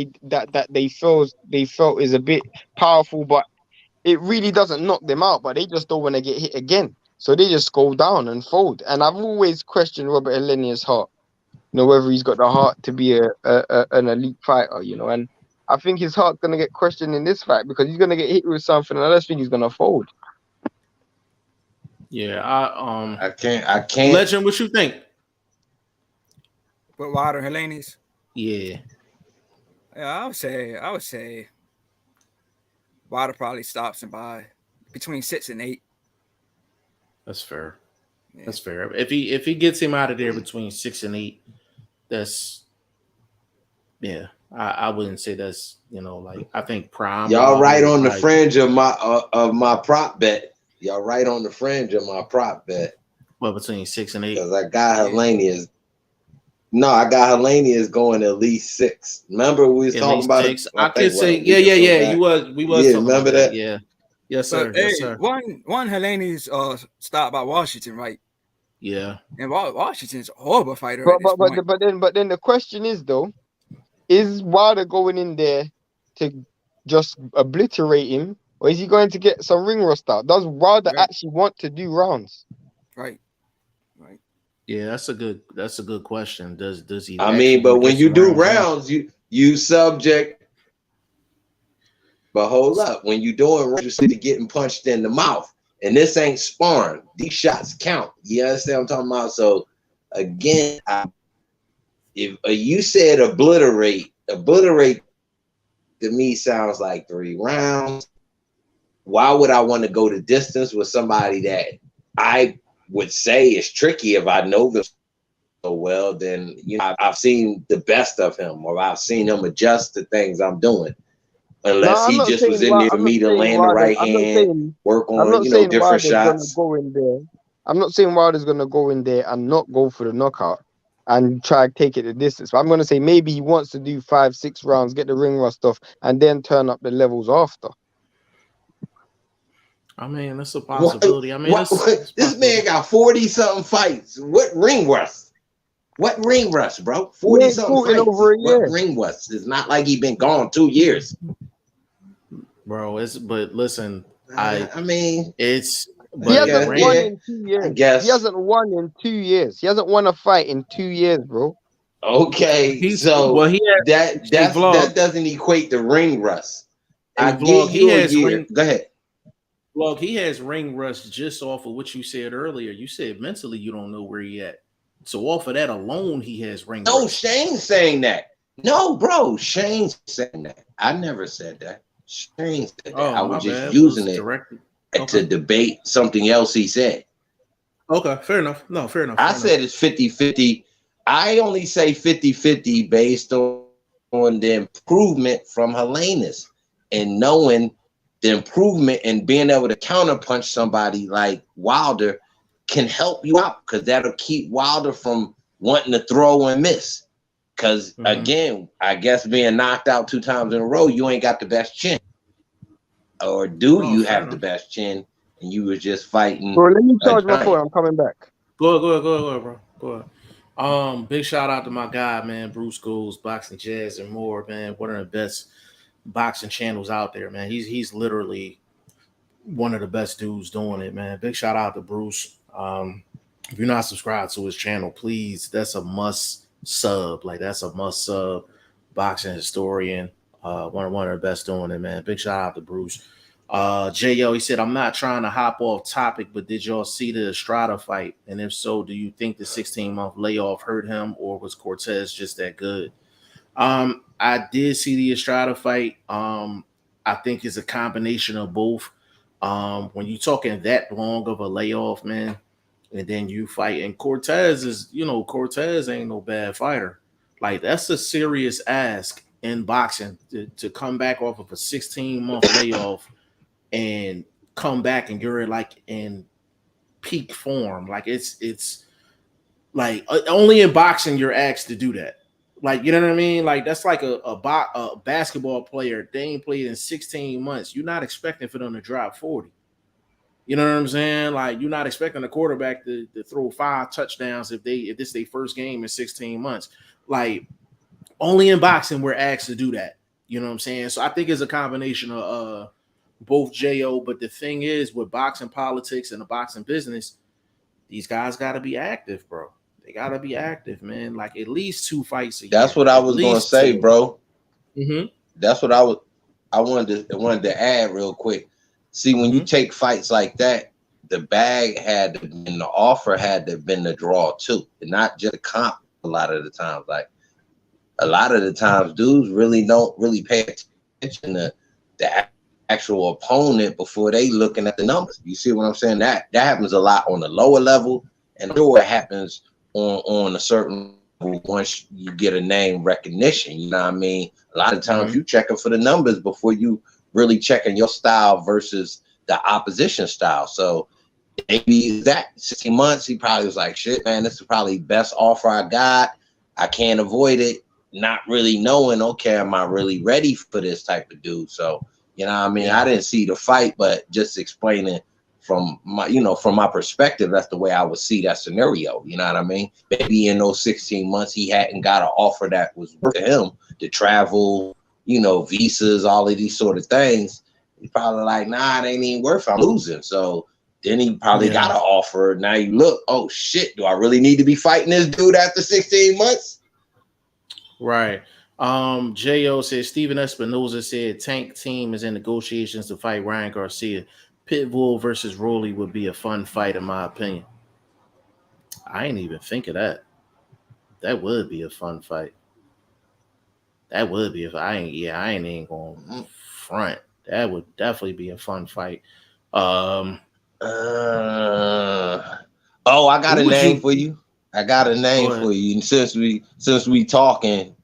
they felt is a bit powerful, but it really doesn't knock them out. But they just don't want to get hit again, so they just go down and fold. And I've always questioned Robert Helenius' heart, whether he's got the heart to be an elite fighter, And I think his heart's gonna get questioned in this fight because he's gonna get hit with something, and I just think he's gonna fold. Yeah, I can't. Legend, what you think? But Wilder Helenius? Yeah, I would say Wilder probably stops him by between 6 and 8. That's fair. Yeah. That's fair. If he gets him out of there between 6 and 8, that's I wouldn't say that's I think prime. Y'all right on the fringe of my prop bet. Y'all right on the fringe of my prop bet. Well, between 6 and 8. Because I got Helenius. No, I got Helenius going at least 6. Remember we was talking about 6. I could say yeah. We was remember that? Yeah. Yes, sir. But, yes, sir. One Helenius stopped by Washington, right? Yeah. And Washington's a horrible fighter. But then the question is though, is Wilder going in there to just obliterate him, or is he going to get some ring rust out? Does Wilder actually want to do rounds? Right. Yeah, that's a good question. Does he? I mean, but when you do rounds, you subject. But hold up, when you doing rounds, you're getting punched in the mouth, and this ain't sparring. These shots count. You understand what I'm talking about? So again, if you said obliterate to me sounds like 3 rounds. Why would I want to go the distance with somebody that I would say is tricky if I know them so well? Then I've seen the best of him, or I've seen him adjust to things I'm doing. Unless he just was in there to me to land the right hand, work on different shots. I'm not saying Wilder's gonna go in there and not go for the knockout and try to take it the distance. But I'm gonna say maybe he wants to do 5-6 rounds, get the ring rust off, and then turn up the levels after. I mean, that's a possibility. This man got 40-something fights. What ring rust? What ring rust, bro? 40-something fights. What ring rust? It's not like he been gone 2 years, bro. But listen, I mean, it's. He hasn't won in 2 years. I guess. He hasn't won in 2 years. He hasn't won a fight in 2 years, bro. Okay, that doesn't equate to ring rust. I give you a year. Go ahead. Well, he has ring rust just off of what you said earlier. You said mentally you don't know where he at. So off of that alone, he has ring rust. No, Shane's saying that. No, bro, Shane's saying that. I never said that. Shane said that. I was just using it to debate something else he said. Okay, fair enough. No, fair enough. I said it's 50-50. I only say 50-50 based on the improvement from Helenius and knowing the improvement and being able to counterpunch somebody like Wilder can help you out because that'll keep Wilder from wanting to throw and miss. Because again, I guess being knocked out 2 times in a row, you ain't got the best chin. Or do you have the best chin and you was just fighting? Bro, let me charge my phone. I'm coming back. Go ahead, bro. Go ahead. Big shout out to my guy, man, Bruce Schools, Boxing Jazz and more, man. One of the best boxing channels out there, man. He's literally one of the best dudes doing it, man. Big shout out to Bruce. If you're not subscribed to his channel, please, that's a must sub. Like, that's a must sub. Boxing historian, one of the best doing it, man. Big shout out to Bruce. J.O., he said, I'm not trying to hop off topic, but did y'all see the Estrada fight? And if so, do you think the 16-month layoff hurt him, or was Cortez just that good? I did see the Estrada fight. I think it's a combination of both. When you're talking that long of a layoff, man, and then you fight, and Cortez ain't no bad fighter. Like, that's a serious ask in boxing to come back off of a 16-month layoff and come back and you're like in peak form. Like, it's like only in boxing you're asked to do that. Like, you know what I mean? Like, that's like a basketball player. They ain't played in 16 months. You're not expecting for them to drop 40. You know what I'm saying? Like, you're not expecting a quarterback to throw 5 touchdowns if this is their first game in 16 months. Like, only in boxing we're asked to do that. You know what I'm saying? So I think it's a combination of both, J.O. But the thing is, with boxing politics and the boxing business, these guys got to be active, bro. They got to be active, man. Like, at least 2 fights a year. That's what I was going to say, 2. bro. That's what I wanted to add real quick. See, when you take fights like that, the bag had to been, the offer had to been the draw too, and not just a comp. A lot of the times, like a lot of the times, dudes really don't really pay attention to the actual opponent before they looking at the numbers. You see what I'm saying? That happens a lot on the lower level, and it happens on a certain level once you get a name recognition. You know what I mean? A lot of times you checking for the numbers before you really checking your style versus the opposition style. So maybe that 16 months, he probably was like, shit, man, this is probably best offer I got. I can't avoid it. Not really knowing, okay, am I really ready for this type of dude? So, you know what I mean? Yeah. I didn't see the fight, but just explaining from my perspective, that's the way I would see that scenario. You know what I mean? Maybe in those 16 months, he hadn't got an offer that was worth him to travel, visas, all of these sort of things. He's probably like, nah, it ain't even worth it. I'm losing. So then he probably got an offer. Now you look, oh shit, do I really need to be fighting this dude after 16 months? Right. J.O. says Steven Espinoza said Tank team is in negotiations to fight Ryan Garcia. Pitbull versus Rolly would be a fun fight, in my opinion. I ain't even think of that. That would be a fun fight. That would be I ain't even going front. That would definitely be a fun fight. I got a name for you. I got a name for you. And since we talking,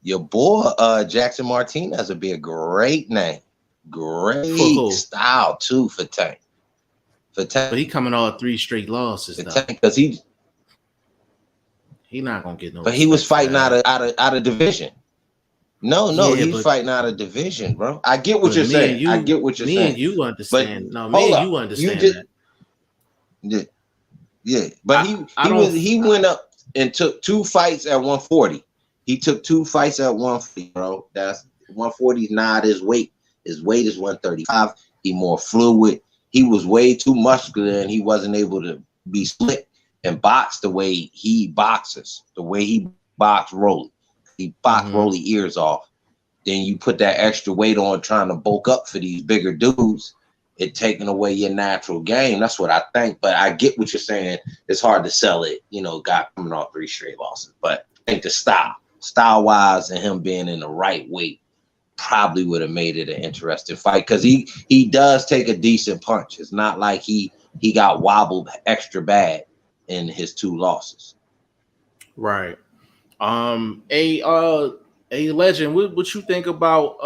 your boy Jackson Martinez would be a great name. Great style too for Tank. But he coming off 3 straight losses because he not gonna get no. But he was fighting out of division. No, he's fighting out of division, bro. I get what you're saying. I get what you're saying. Me and you understand. You understand that. Yeah. But he went up and took 2 fights at 140. He took 2 fights at 140, bro. That's 140 is not his weight. His weight is 135. He more fluid. He was way too muscular and he wasn't able to be slick and box the way he boxes, the way he boxed Rolly. He boxed Rolly ears off. Then you put that extra weight on trying to bulk up for these bigger dudes. It taking away your natural game. That's what I think. But I get what you're saying. It's hard to sell it. Got coming off 3 straight losses. But I think the style-wise and him being in the right weight probably would have made it an interesting fight because he does take a decent punch. It's not like he got wobbled extra bad in his 2 losses. Right. A legend, what you think about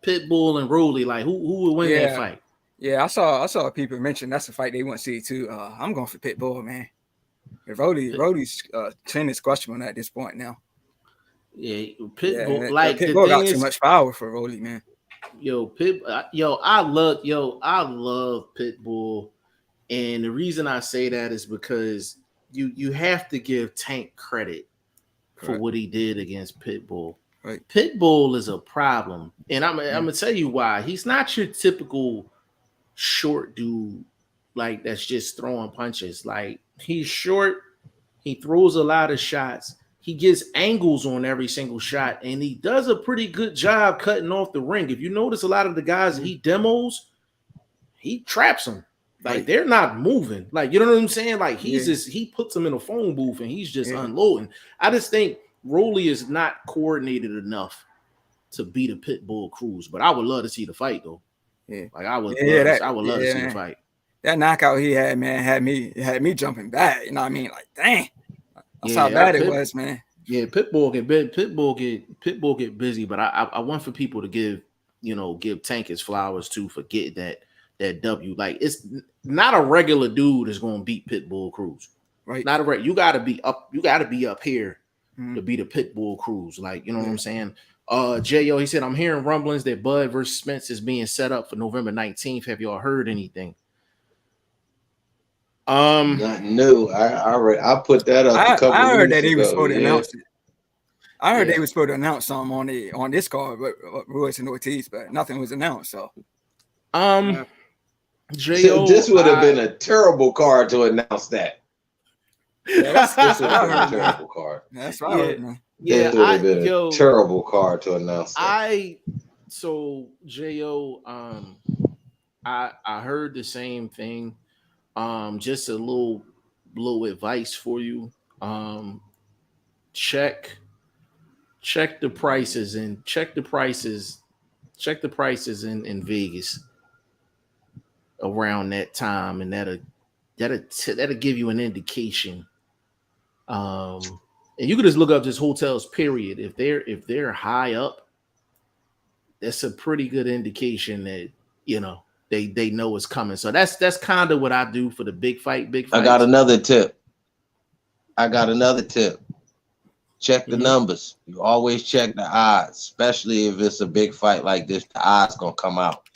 Pitbull and Rolly? Like who would win that fight? Yeah, I saw people mention that's a fight they want to see too. I'm going for Pitbull, man. If Rody's chin is questionable at this point now. Yeah, Yeah, Pitbull. Like the Pitbull thing got too is, much power for Rody, man. I love Pitbull, and the reason I say that is because you have to give Tank credit for what he did against Pitbull. Right. Pitbull is a problem, and I'm gonna tell you why. He's not your typical short dude, like that's just throwing punches. Like he's short, he throws a lot of shots. He gets angles on every single shot, and he does a pretty good job cutting off the ring. If you notice, a lot of the guys he demos, he traps them. Like they're not moving. Like, you know what I'm saying? Like he puts them in a phone booth and he's just unloading. I just think Rolly is not coordinated enough to beat a Pitbull Cruz. But I would love to see the fight though. Yeah, like I would love to see the fight. That knockout he had, man, had me jumping back. You know what I mean? Like, dang. That's how bad it was, man. Yeah, Pitbull get busy, but I want for people to give Tank his flowers too for getting that W. Like, it's not a regular dude is going to beat Pitbull Cruz. Right. Not a regular. You got to be up here to beat a Pitbull Cruz. Like, you know what I'm saying? J.O., he said, I'm hearing rumblings that Bud versus Spence is being set up for November 19th. Have y'all heard anything? Nothing new. I put that up a couple I heard that ago. he was supposed to announce it. I heard they were supposed to announce something on this card, but Ruiz and Ortiz, but nothing was announced. So, J.O., this would have been a terrible card to announce that. Yeah, this would have been a terrible card. That's right, man. Yeah, this would have been a terrible card to announce that. So J.O., I heard the same thing. Just a little advice for you. Check the prices in Vegas around that time, and that'll give you an indication. And you can just look up just hotels, period. If they're high up, that's a pretty good indication that they know it's coming. So that's kind of what I do for the big fight. I got another tip. Check the numbers. You always check the odds, especially if it's a big fight like this. The odds gonna come out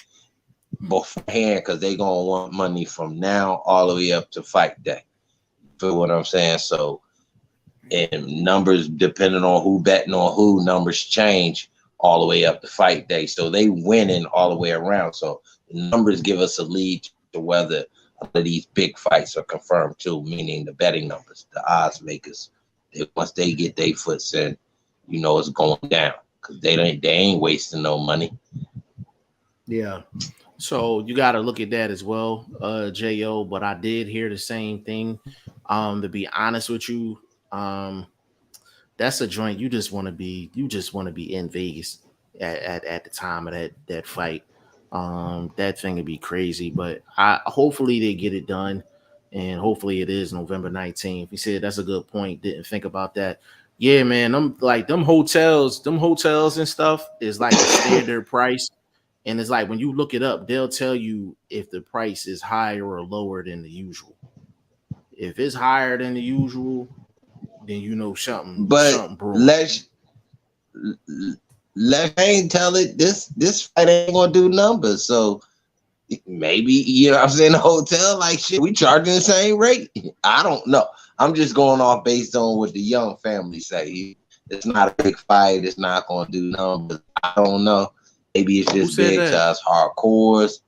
beforehand because they gonna want money from now all the way up to fight day. Feel what I'm saying? So, and numbers depending on who betting on who, numbers change all the way up to fight day. So they winning all the way around. So the numbers give us a lead to whether these big fights are confirmed too, meaning the betting numbers, the odds makers. Once they get their foots in, it's going down because they ain't wasting no money. Yeah. So you got to look at that as well, J.O. But I did hear the same thing. To be honest with you, that's a joint you just want to be in Vegas at the time of that fight. That thing would be crazy, but hopefully they get it done, and hopefully it is November 19th. He said that's a good point. Didn't think about that. Yeah, man. Them hotels and stuff is like a standard price, and it's like when you look it up, they'll tell you if the price is higher or lower than the usual. If it's higher than the usual, then something. But something let's tell it this fight ain't gonna do numbers. So maybe I'm saying the hotel like shit. We charging the same rate. I don't know. I'm just going off based on what the young family say. It's not a big fight. It's not gonna do numbers. I don't know. Maybe it's just big to us hardcores.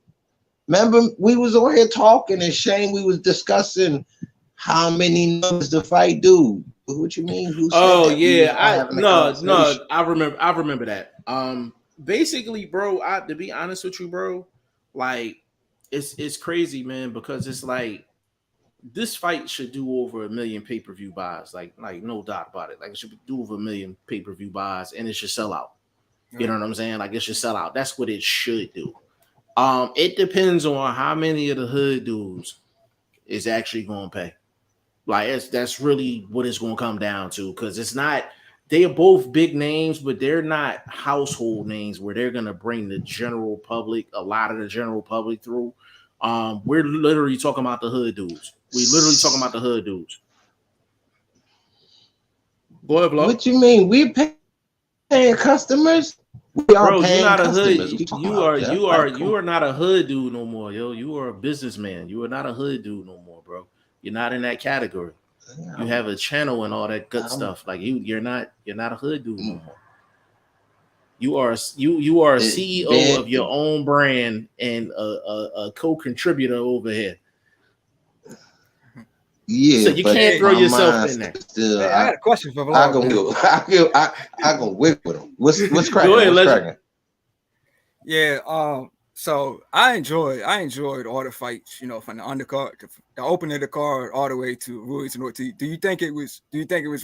Remember, we was on here talking, and Shane, we was discussing how many numbers the fight do. What you mean? Who said that? Yeah, I remember that. Basically, bro, to be honest with you, bro, like it's crazy, man, because it's like this fight should do over 1 million pay-per-view buys, like no doubt about it. Like it should do over 1 million pay-per-view buys, and it should sell out. You know what I'm saying? Like it should sell out. That's what it should do. It depends on how many of the hood dudes is actually going to pay. Like that's really what it's going to come down to, because it's not they are both big names, but they're not household names where they're gonna bring the general public, a lot of the general public through. We're literally talking about the hood dudes. We literally talking about the hood dudes. Go ahead, Vlog. What you mean? We're paying customers? We are Bro, paying you're not a customers. hood. You are not a hood dude no more, yo. You are a businessman. You are not a hood dude no more, bro. You're not in that category. You have a channel and all that good stuff. Like you're not a hood dude no more. You are a CEO of your own brand and a co-contributor over here. Yeah, so you can't throw yourself in there. Still, hey, I got a question for Vlog. I go whip with him. What's cracking? What's cracking? Yeah. So I enjoyed all the fights, you know, from the undercard, the opening of the card, all the way to Ruiz and Ortiz. Do you think it was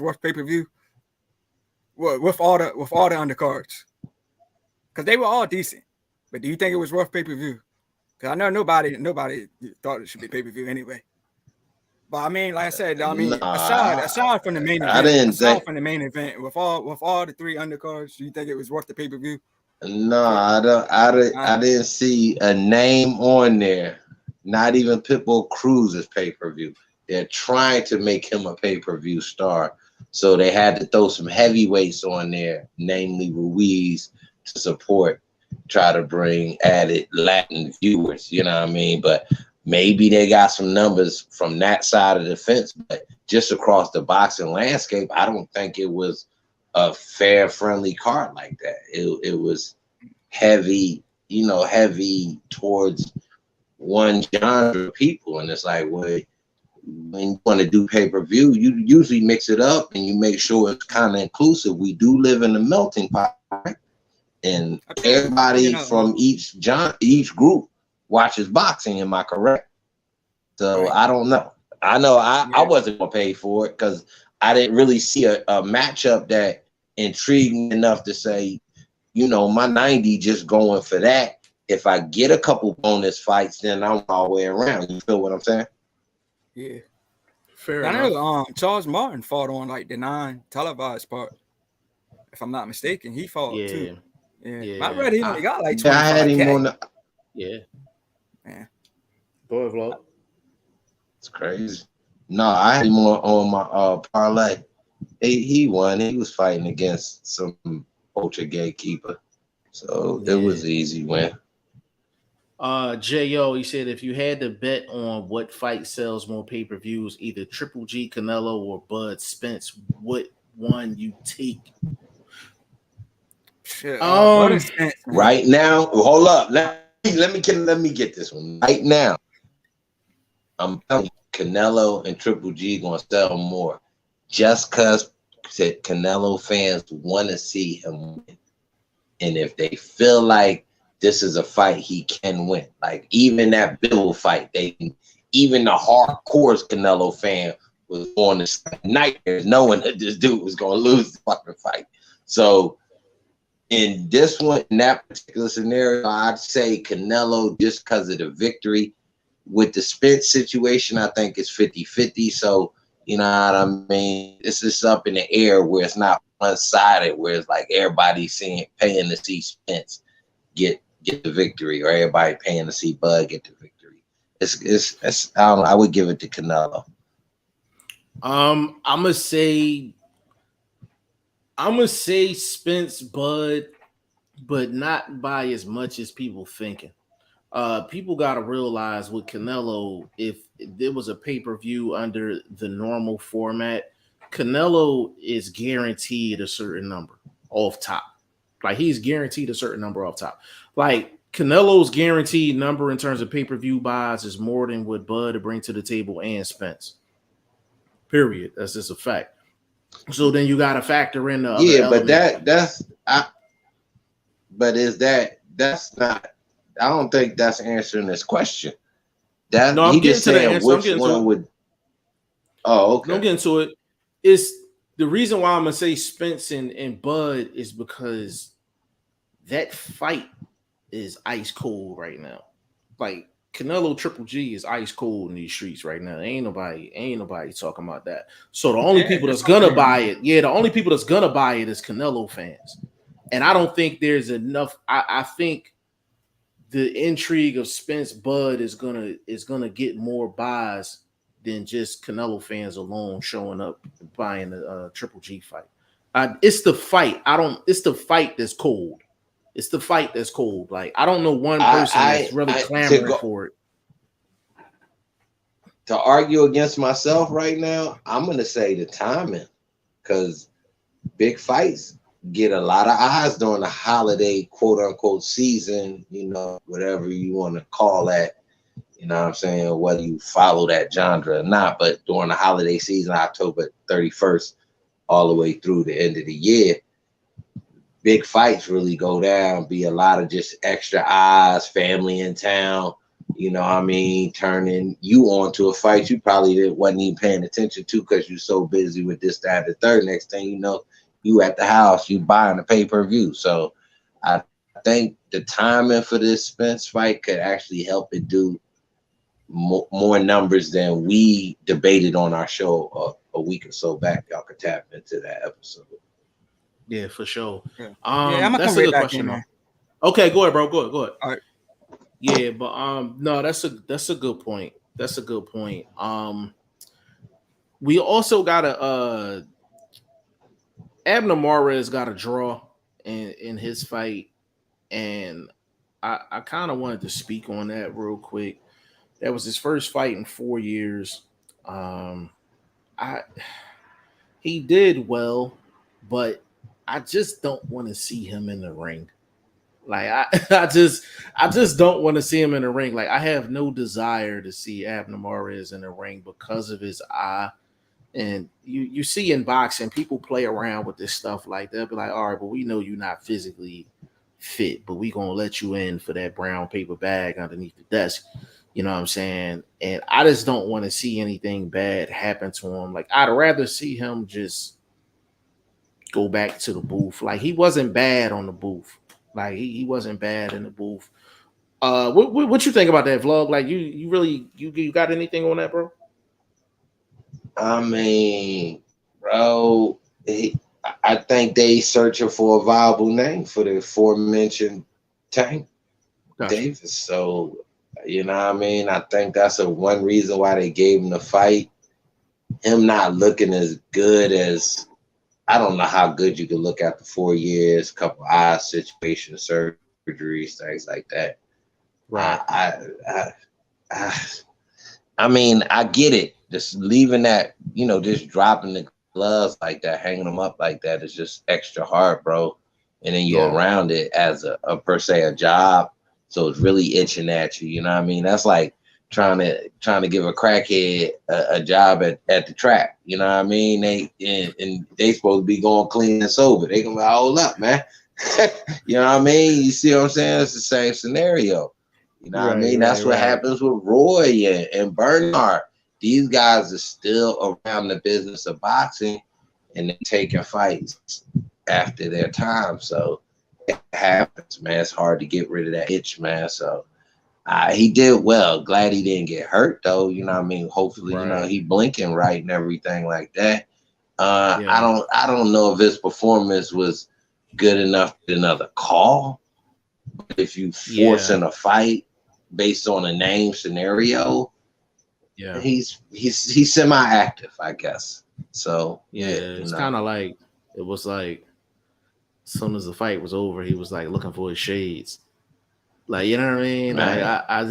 worth pay-per-view? Well, with all the undercards, because they were all decent. But do you think it was worth pay-per-view? Because I know nobody thought it should be pay-per-view anyway. But I mean, like I said, aside from the main event, with all the three undercards, do you think it was worth the pay-per-view? No, I didn't see a name on there. Not even Pitbull Cruz's pay-per-view. They're trying to make him a pay-per-view star, so they had to throw some heavyweights on there, namely Ruiz, to support, try to bring added Latin viewers. You know what I mean? But maybe they got some numbers from that side of the fence, but just across the boxing landscape, I don't think it was a fair, friendly card like that. It was heavy, heavy towards one genre of people. And it's like, well, when you want to do pay-per-view, you usually mix it up and you make sure it's kind of inclusive. We do live in a melting pot, right? And everybody from each group watches boxing. Am I correct? So right. I don't know. I know I wasn't gonna pay for it because I didn't really see a matchup that intrigued me enough to say, my 90 just going for that. If I get a couple bonus fights, then I'm all the way around. You feel what I'm saying? Yeah. Fair enough. I know Charles Martin fought on like the non-televised part. If I'm not mistaken, he fought too. Yeah. I read he got like 25K. I had him on the... Yeah. Go ahead, Vlog. It's crazy. No, I had him on my parlay. He won. He was fighting against some ultra gatekeeper. So it was an easy win. J.O., he said if you had to bet on what fight sells more pay-per-views, either Triple G, Canelo, or Bud Spence, what one you take? Right now, hold up. Let me get this one. Right now, I'm telling you, Canelo and Triple G gonna sell more, just because Canelo fans want to see him win, and if they feel like this is a fight he can win, like even that Bill fight, even the hardcore Canelo fan was on this nightmares knowing that this dude was gonna lose the fucking fight. So in this one, in that particular scenario, I'd say Canelo just because of the victory. With the Spence situation, I think it's 50-50. So, you know what I mean? It's just up in the air where it's not one-sided, where it's like everybody paying to see Spence get the victory, or everybody paying to see Bud get the victory. It's I don't know. I would give it to Canelo. I'm gonna say Spence, Bud, but not by as much as people thinking. People got to realize with Canelo, if there was a pay-per-view under the normal format, Canelo is guaranteed a certain number off top. Like he's guaranteed a certain number off top. Like Canelo's guaranteed number in terms of pay-per-view buys is more than what Bud to bring to the table and Spence. Period. That's just a fact. So then you got to factor in the other element. That's not. I don't think that's answering this question. I'm getting to the answer. I'm getting to it. Oh, okay. I'm getting to it. It's the reason why I'm gonna say Spence and Bud is because that fight is ice cold right now. Like Canelo Triple G is ice cold in these streets right now. Ain't nobody talking about that. So the only people that's gonna buy it, the only people that's gonna buy it is Canelo fans. And I don't think there's enough. I think the intrigue of Spence Bud is gonna get more buys than just Canelo fans alone showing up buying the Triple G fight. It's the fight. It's the fight that's cold. It's the fight that's cold. Like, I don't know one person that's really clamoring for it. To argue against myself right now, I'm going to say the timing, because big fights get a lot of eyes during the holiday, quote unquote, season, you know, whatever you want to call that. You know what I'm saying? Whether you follow that genre or not, but during the holiday season, October 31st, all the way through the end of the year, big fights really go down, be a lot of just extra eyes, family in town, you know what I mean, turning you on to a fight you probably wasn't even paying attention to because you're so busy with this, that, the third. Next thing you know, you at the house, you buying the pay-per-view. So I think the timing for this Spence fight could actually help it do more numbers than we debated on our show a week or so back. Y'all could tap into that episode. Yeah, for sure. Yeah, I'm gonna that's come a good back question, in, though. man. Okay, go ahead, bro. Go ahead. All right. Yeah, but no, that's a good point. That's a good point. We also got Abner Mares got a draw in his fight, and I kind of wanted to speak on that real quick. That was his first fight in 4 years. He did well, but I just don't want to see him in the ring. Like I just don't want to see him in the ring. Like, I have no desire to see Abner Mares in the ring because of his eye. And you see in boxing, people play around with this stuff. Like, they'll be like, all right, but we know you're not physically fit, but we gonna let you in for that brown paper bag underneath the desk. You know what I'm saying? And I just don't want to see anything bad happen to him. Like, I'd rather see him just go back to the booth. Like, he wasn't bad on the booth. Like, he wasn't bad in the booth. What you think about that vlog? Like, you really got anything on that, bro? I mean, bro, I think they searching for a viable name for the aforementioned Tank Davis. So, you know what I mean? I think that's one reason why they gave him the fight. Him not looking as good as, I don't know how good you can look after 4 years, couple eye situations, surgeries, things like that. Right. I mean, I get it. Just leaving that, you know, just dropping the gloves like that, hanging them up like that is just extra hard, bro. And then you're around it as a per se a job, so it's really itching at you. You know what I mean? That's like trying to give a crackhead a job at the track. You know what I mean? They supposed to be going clean and sober. They gonna be, hold up, man. You know what I mean? You see what I'm saying? It's the same scenario. You know what I mean? That's what happens with Roy and Bernard. These guys are still around the business of boxing, and they're taking fights after their time. So it happens, man. It's hard to get rid of that itch, man. So he did well. Glad he didn't get hurt, though. You know what I mean? Hopefully, you know, he blinking right and everything like that. I don't know if his performance was good enough to another call. But if you forcing a fight based on a name scenario, he's semi-active, I guess. So it's kind of like, it was like, as soon as the fight was over, he was like looking for his shades. Like, you know what I mean? Like, I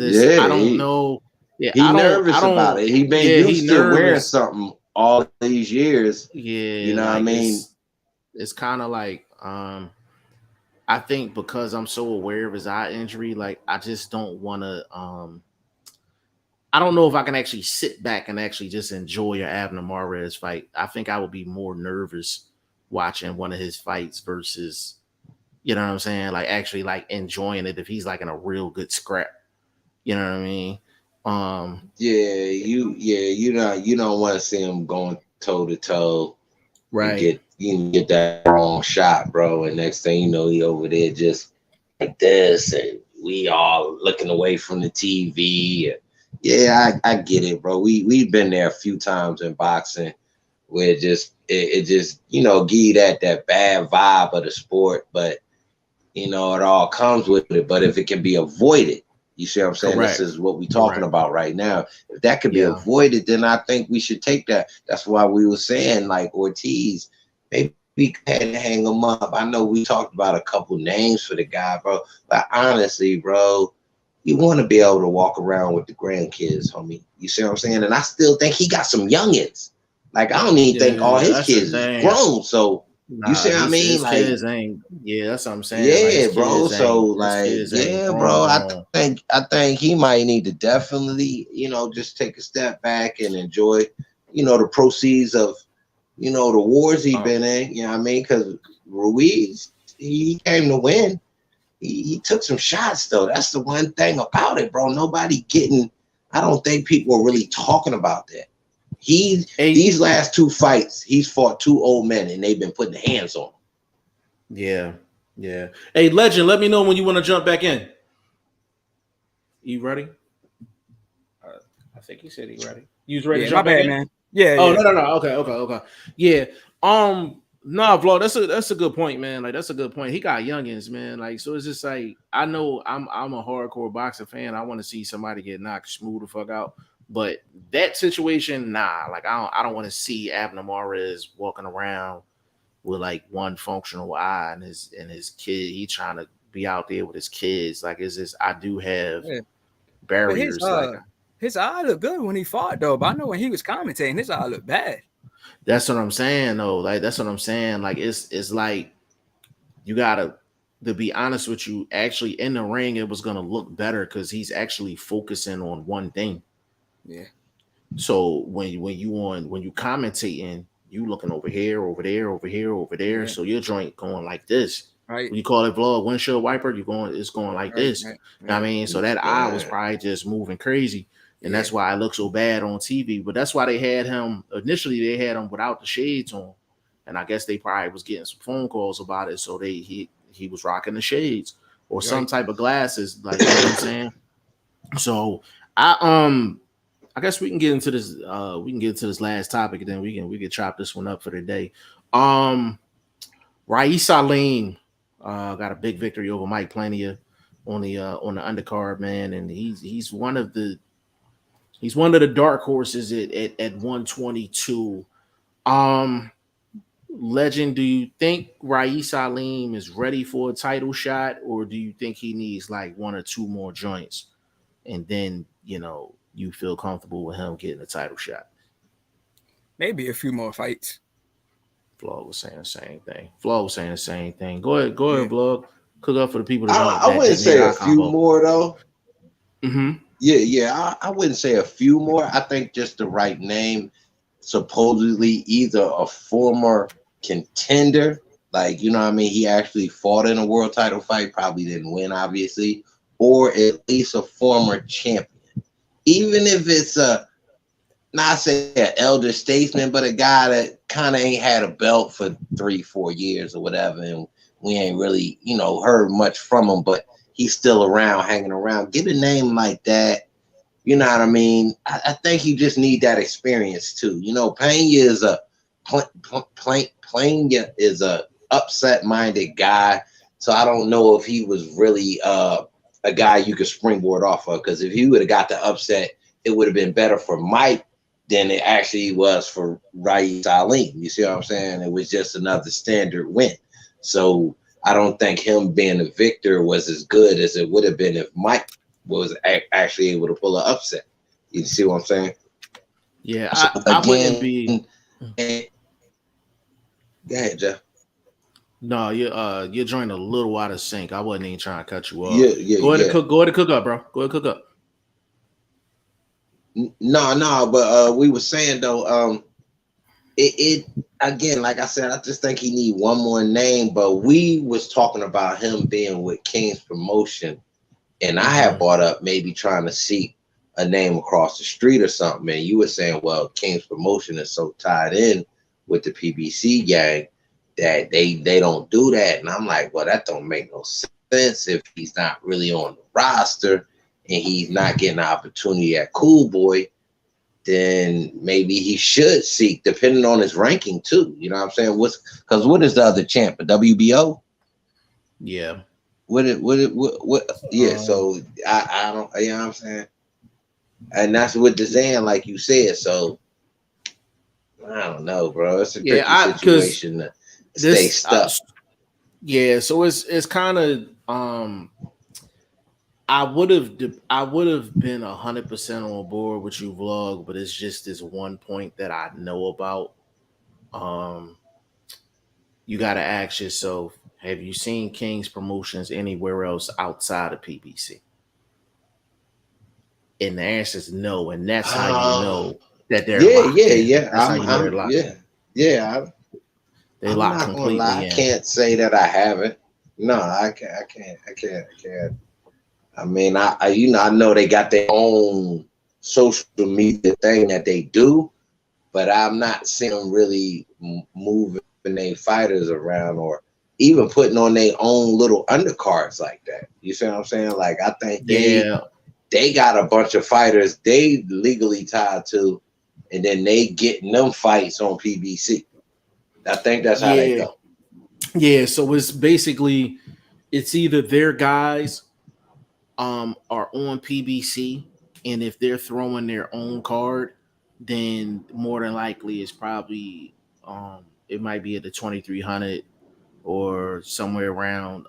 don't know. Yeah, he's nervous about it. He been used to wearing something all these years. Yeah, you know what I mean? It's kind of like, I think because I'm so aware of his eye injury, like, I just don't want to. I don't know if I can actually sit back and actually just enjoy an Abner Mares fight. I think I would be more nervous watching one of his fights versus, you know what I'm saying, like actually like enjoying it if he's like in a real good scrap. You know what I mean? You don't want to see him going toe to toe. Right. You get that wrong shot, bro, and next thing you know, he over there just like this, and we all looking away from the TV. Yeah, I get it, bro. We've been there a few times in boxing where it just you know, give you that bad vibe of the sport, but you know, it all comes with it. But if it can be avoided, you see what I'm saying? Correct. This is what we're talking about right now. If that could be avoided, then I think we should take that. That's why we were saying, like, Ortiz, maybe we had to hang him up. I know we talked about a couple names for the guy, bro. But honestly, bro, you want to be able to walk around with the grandkids, homie. You see what I'm saying? And I still think he got some youngins. Like, I don't even think all his kids is grown. So, you see what I mean? His like, kids ain't. Yeah, that's what I'm saying. Yeah, like, bro. So, like, yeah, bro. I think he might need to definitely, you know, just take a step back and enjoy, you know, the proceeds of, you know, the wars he been in. You know what I mean? Because Ruiz, he came to win. He took some shots though. That's the one thing about it, bro. Nobody getting. I don't think people are really talking about that. These last two fights, he's fought two old men and they've been putting hands on him. Yeah. Hey, Legend, let me know when you want to jump back in. You ready? I think he said he ready. You was ready to jump back in? Man. Yeah. Oh, no. Okay. Yeah. Nah, Vlog, that's a good point, man. Like, that's a good point. He got youngins, man. Like, so it's just like, I know I'm a hardcore boxing fan. I want to see somebody get knocked smooth the fuck out. But that situation, nah. Like, I don't want to see Abner Mares walking around with like one functional eye and his kid. He trying to be out there with his kids. Like, it's just, I do have barriers. His eye looked good when he fought though, but I know when he was commentating, his eye looked bad. That's what I'm saying though. Like, that's what I'm saying. Like, it's like, you gotta, to be honest with you, actually in the ring it was gonna look better because he's actually focusing on one thing. Yeah. So when you commentating, you looking over here, over there, over here, over there. Yeah. So your joint going like this. Right. When you call it Vlog windshield wiper, it's going like this. Right. You know what I mean? So that eye was probably just moving crazy. And that's why it looked so bad on TV. But that's why they had him without the shades on. And I guess they probably was getting some phone calls about it. So he was rocking the shades or some type of glasses, like, you know what I'm saying? So I guess we can get into this. We can get into this last topic, and then we can chop this one up for the day. Ruiz Salim got a big victory over Mike Plania on the undercard, man, and he's one of the dark horses at 122. Legend, do you think Ruiz Salim is ready for a title shot, or do you think he needs like one or two more joints, and then you feel comfortable with him getting a title shot? Maybe a few more fights. Vlog was saying the same thing. Go ahead, Vlog. Cook up for the people that I wouldn't say a few more though. Mm-hmm. Yeah. I wouldn't say a few more. I think just the right name. Supposedly either a former contender, like, you know what I mean, he actually fought in a world title fight, probably didn't win, obviously, or at least a former champion. Even if it's not say an elder statesman, but a guy that kind of ain't had a belt for 3-4 years or whatever, and we ain't really, heard much from him, but he's still around, hanging around. Get a name like that. You know what I mean? I think you just need that experience too. Pena is a upset-minded guy, so I don't know if he was really a guy you could springboard off of. Because if he would have got the upset, it would have been better for Mike than it actually was for Ruiz Salim. You see what I'm saying? It was just another standard win. So I don't think him being a victor was as good as it would have been if Mike was actually able to pull an upset. You see what I'm saying? Yeah, so I wouldn't be. Go ahead, Jeff. No, you're joining a little out of sync. I wasn't even trying to cut you off. Yeah. Go ahead and cook up, bro. Go ahead and cook up. No, but we were saying though, it again, like I said, I just think he need one more name. But we was talking about him being with King's Promotion. And I had brought up maybe trying to seek a name across the street or something. And you were saying, well, King's Promotion is so tied in with the PBC gang that they don't do that. And I'm like, well, that don't make no sense. offense, if he's not really on the roster and he's not getting an opportunity at Cool Boy, then maybe he should seek, depending on his ranking too. You know what I'm saying? Because what is the other champ? A WBO? Yeah. What? Yeah. So I don't. You know what I'm saying? And that's with the Zan, like you said. So I don't know, bro. It's a tricky situation to stay stuck. Yeah. So it's kind of I would have been 100% on board with you, Vlog, but it's just this one point that I know about. You got to ask yourself, have you seen King's Promotions anywhere else outside of PBC? And the answer is no, and that's how you know that they're locked in. That's how you know they're locked in. They locked completely in. I can't say that I haven't. No, I can't. I mean, I know they got their own social media thing that they do, but I'm not seeing them really moving their fighters around or even putting on their own little undercards like that. You see what I'm saying? Like, I think they got a bunch of fighters they legally tied to, and then they getting them fights on PBC. I think that's how they go. Yeah, so it's basically, it's either their guys are on PBC, and if they're throwing their own card, then more than likely it's probably it might be at the 2300 or somewhere around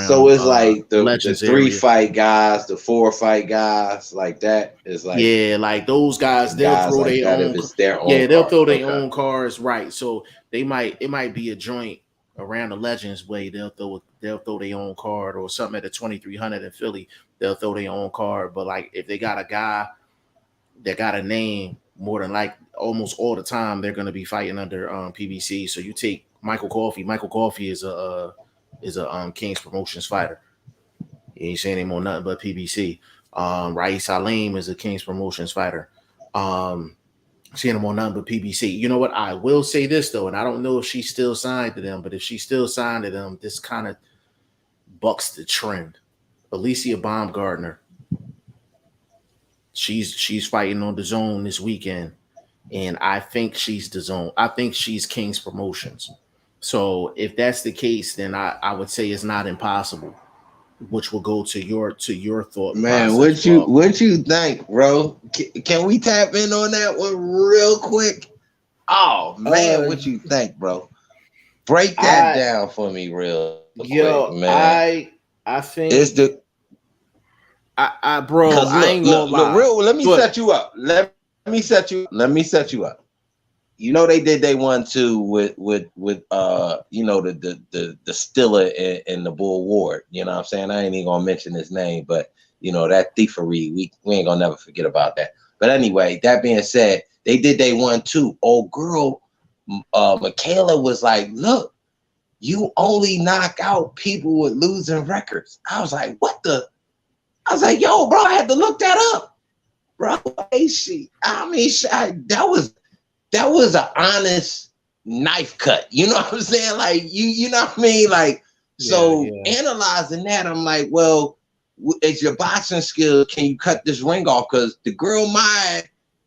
So it's like the 3 area. fight guys, the 4 fight guys, like that is like, like those guys, they'll throw like their own. If it's their own, they'll throw their own cards, right? So it might be a joint around the Legends way. They'll throw their own card, or something at the 2300 in Philly. They'll throw their own card. But like if they got a guy that got a name, more than like almost all the time they're going to be fighting under PBC. So you take Michael Coffey. Michael Coffey is a King's Promotions fighter. He ain't saying him on nothing but PBC. Ruiz Salim is a King's Promotions fighter. Seeing him on nothing but PBC. You know what? I will say this though, and I don't know if she's still signed to them, but if she's still signed to them, this kind of bucks the trend. Alicia Baumgartner. She's fighting on the Zone this weekend, and I think she's the Zone. I think she's King's Promotions. So if that's the case, then I would say it's not impossible, which will go to your thought. Man, what you think, bro? Can we tap in on that one real quick? Oh man, what you think, bro? Break that down for me real quick, man. I think it's the bro. I ain't gonna lie. Real, let me set you up. Let me set you up. You know they did they 1-2 with you know the Stiller and the Bull Ward. You know what I'm saying? I ain't even gonna mention his name, but you know that thievery, we ain't gonna never forget about that. But anyway, that being said, they did they 1-2. Old girl, Michaela was like, "Look, you only knock out people with losing records." I was like, "What the?" I was like, "Yo, bro, I had to look that up, bro." That was an honest knife cut. You know what I'm saying? Like, you know what I mean? Like, so analyzing that, I'm like, well, it's your boxing skills. Can you cut this ring off? Because the girl,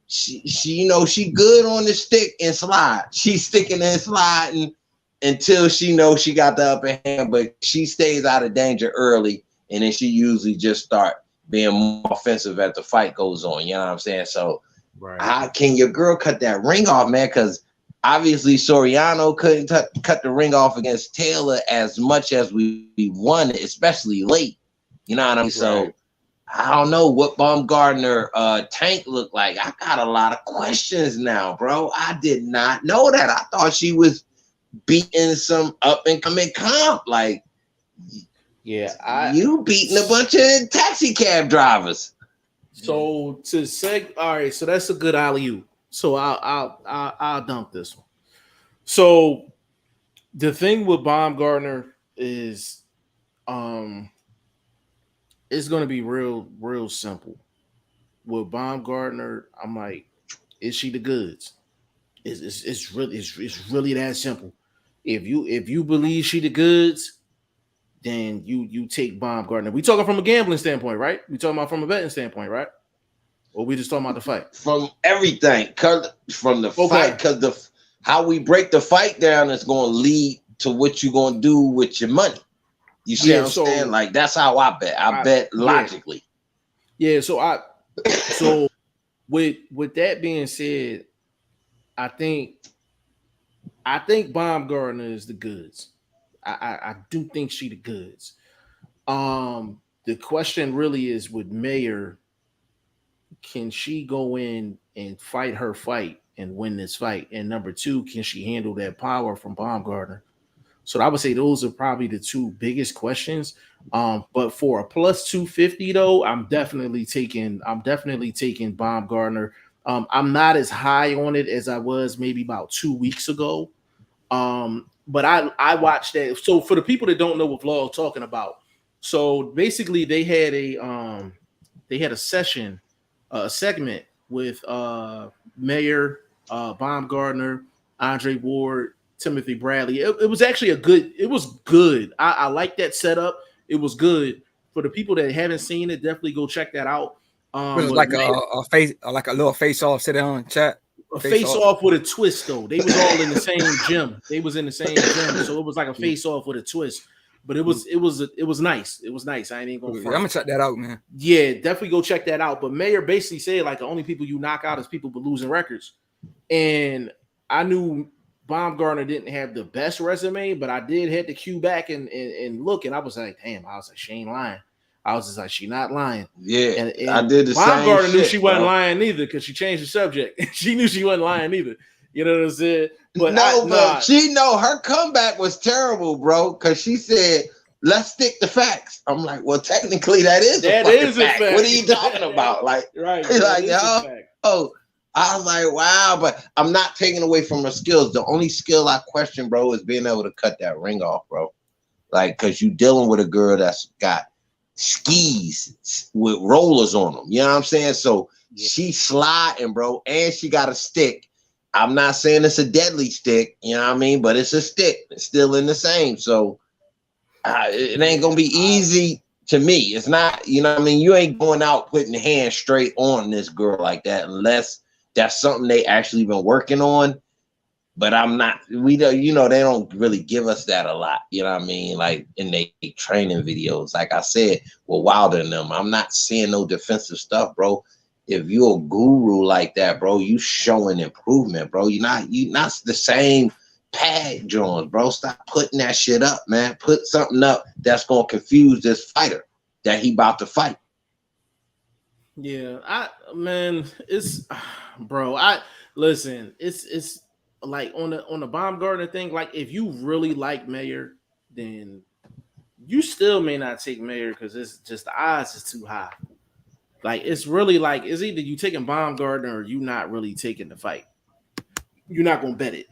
she you know, she good on the stick and slide. She's sticking and sliding until she knows she got the upper hand, but she stays out of danger early, and then she usually just start being more offensive as the fight goes on. You know what I'm saying? So, how can your girl cut that ring off, man? Because obviously Soriano couldn't cut the ring off against Taylor as much as we won, especially late. You know what I mean? So I don't know what Baumgartner tank looked like. I got a lot of questions now, bro. I did not know that. I thought she was beating some up and coming comp. Like, you beating a bunch of taxi cab drivers. So all right, so that's a good alley-oop. So I'll dunk this one. So the thing with Baumgartner is it's gonna be real simple. With Baumgartner, I'm like, is she the goods? It's really that simple. If you believe she the goods, then you take Baumgartner. We talking from a gambling standpoint, right? We talking about from a betting standpoint, right? Or we just talking about the fight? From everything, from the fight, because how we break the fight down is going to lead to what you're going to do with your money. You see what I'm saying? Like, that's how I bet. I bet logically. Yeah, so with that being said, I think Baumgartner is the goods. I do think she the goods. The question really is with Mayer, can she go in and fight her fight and win this fight? And number two, can she handle that power from Baumgartner? So I would say those are probably the two biggest questions. But for a plus 250 though, I'm definitely taking Baumgartner. I'm not as high on it as I was maybe about 2 weeks ago. But I watched that. So for the people that don't know what Vlog talking about, so basically they had a session, a segment with Mayer, Baumgartner, Andre Ward, Timothy Bradley. It was actually it was good. I like that setup. It was good. For the people that haven't seen it, definitely go check that out. It was like a little face off, sit down, chat. A face off with a twist, though. They was all in the same gym. They was in the same gym, so it was like a face off with a twist. But it was nice. It was nice. I ain't even gonna. I'm gonna check that out, man. Yeah, definitely go check that out. But Mayer basically said like the only people you knock out is people with losing records, and I knew Baumgartner didn't have the best resume, but I did have to cue back and look, and I was like, damn, I was like, she ain't lying. I was just like, she not lying. Yeah, and I did the Baumgartner same knew shit, she wasn't lying either because she changed the subject. She knew she wasn't lying either. You know what I'm saying? But she know her comeback was terrible, bro, because she said, let's stick to facts. I'm like, well, technically that is a fact. What are you talking about? Like, right? Like, I was like, wow, but I'm not taking away from her skills. The only skill I question, bro, is being able to cut that ring off, bro. Like, because you dealing with a girl that's got skis with rollers on them. You know what I'm saying? So she's sliding, bro, and she got a stick. I'm not saying it's a deadly stick, you know what I mean? But it's a stick. It's still in the same. So it ain't going to be easy to me. It's not, you know what I mean? You ain't going out putting your hand straight on this girl like that unless that's something they actually been working on. But I'm not, we don't, you know, they don't really give us that a lot. You know what I mean? Like in their training videos, like I said, we're Wilder than them. I'm not seeing no defensive stuff, bro. If you're a guru like that, bro, you showing improvement, bro. You're not the same pad Jones, bro. Stop putting that shit up, man. Put something up that's gonna confuse this fighter that he about to fight. Yeah, it's like on the Baumgartner thing, like if you really like Mayer, then you still may not take Mayer because it's just the odds is too high. Like it's really like it's either you taking Baumgartner or you not really taking the fight. You're not gonna bet it.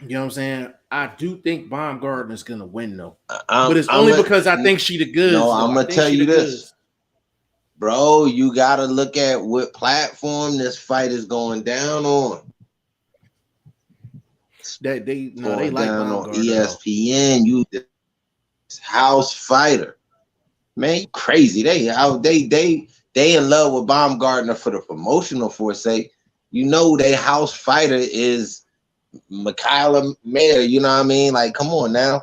You know what I'm saying? I do think Baumgartner's gonna win though, but it's only because I think she the goods. No, I'm gonna tell you this, bro. You gotta look at what platform this fight is going down on. They like down on ESPN. You house fighter, man, you crazy. They in love with Baumgartner for the promotional forsake. You know, they house fighter is Michaela Mayer. You know what I mean? Like, come on now.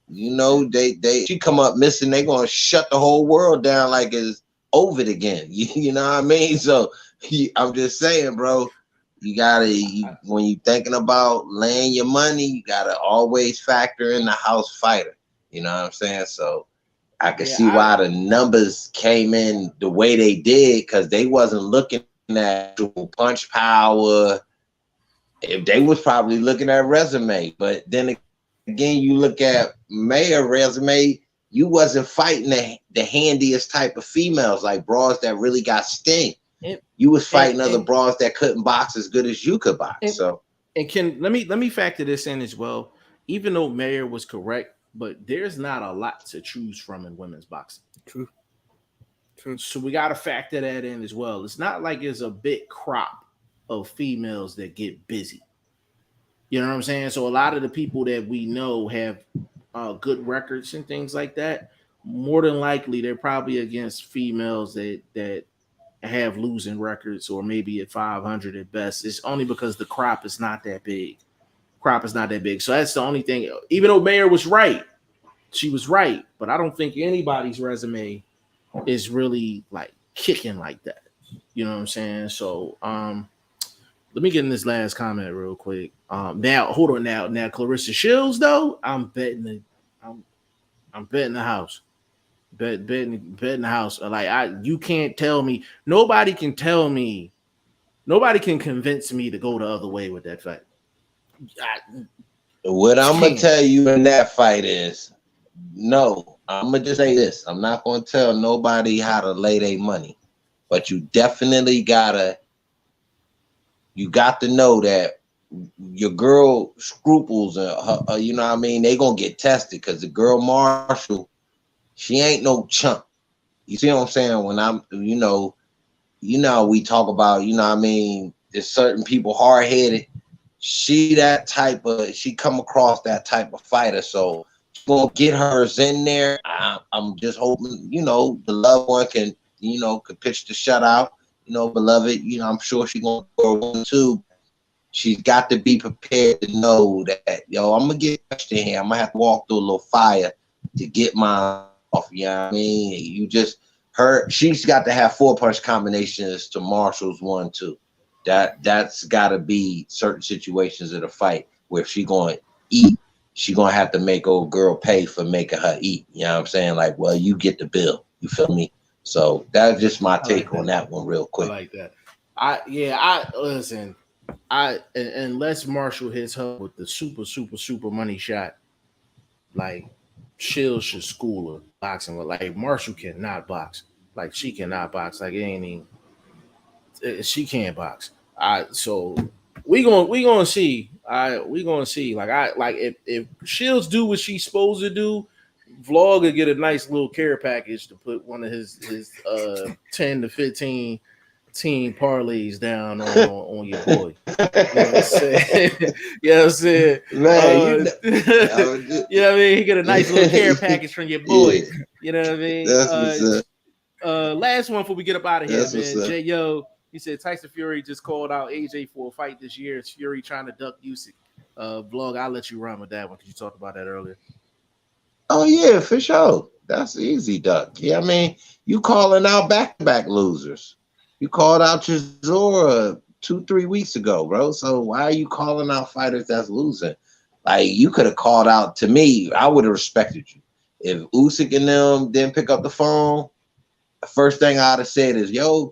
You know, she come up missing, they gonna shut the whole world down like it's over again. You know what I mean? So I'm just saying, bro. You gotta, when you thinking about laying your money, you gotta always factor in the house fighter. You know what I'm saying? So I can see why the numbers came in the way they did, because they wasn't looking at punch power. If they was probably looking at resume, but then again, you look at Mayer resume, you wasn't fighting the handiest type of females, like bras that really got sting. You was fighting other bras that couldn't box as good as you could box. Let me factor this in as well. Even though Mayer was correct, but there's not a lot to choose from in women's boxing. True. So we got to factor that in as well. It's not like it's a big crop of females that get busy. You know what I'm saying? So a lot of the people that we know have good records and things like that, more than likely they're probably against females that have losing records or maybe at 500 at best. It's only because the crop is not that big. So that's the only thing. Even though Mayer was right, she was right, but I don't think anybody's resume is really like kicking like that. You know what I'm saying? So let me get in this last comment real quick. Now hold on now Clarissa Shields though, I'm betting the house. Betting the house. Like you can't tell me, nobody can convince me to go the other way with that fight. What I'm gonna tell you in that fight is no. I'm gonna just say this. I'm not gonna tell nobody how to lay their money, but you definitely got to know that your girl scruples, you know what I mean, they gonna get tested because the girl Marshall, she ain't no chump. You see what I'm saying? When I'm, we talk about, you know what I mean, there's certain people hard-headed. She come across that type of fighter, so gonna get hers in there. I'm just hoping, the loved one can, could pitch the shutout. Beloved, I'm sure she's gonna go 1-2. She's got to be prepared to know that, I'm gonna get touched in here. I'm gonna have to walk through a little fire to get my off. You know what I mean? She's got to have 4-punch combinations to Marshall's 1-2. That's got to be certain situations of the fight where if she gonna eat, she gonna have to make old girl pay for making her eat. You know what I'm saying? Like, well, you get the bill. You feel me? So that's just my take on that one, real quick. I like that. Listen. Unless Marshall hits her with the super money shot, like Shields should school her boxing. Like Marshall cannot box. Like she cannot box. Like it ain't even. She can't box. So we gonna see. We gonna see. If Shields do what she's supposed to do, Vlog will get a nice little care package to put one of his 10 to 15 team parlays down on your boy. You know what I'm saying? You know what I'm saying? Man, you know what I mean? He get a nice little care package from your boy. Yeah. You know what I mean? Last one before we get up out of here, man. J-Yo, he said Tyson Fury just called out AJ for a fight this year. It's Fury trying to duck Usyk. Vlog, I'll let you run with that one because you talked about that earlier. Oh yeah, for sure. That's easy, duck. Yeah, I mean, you calling out back-to-back losers. You called out Chisora 2-3 weeks ago, bro. So why are you calling out fighters that's losing? Like, you could have called out, to me, I would have respected you. If Usyk and them didn't pick up the phone, the first thing I'd have said is, yo,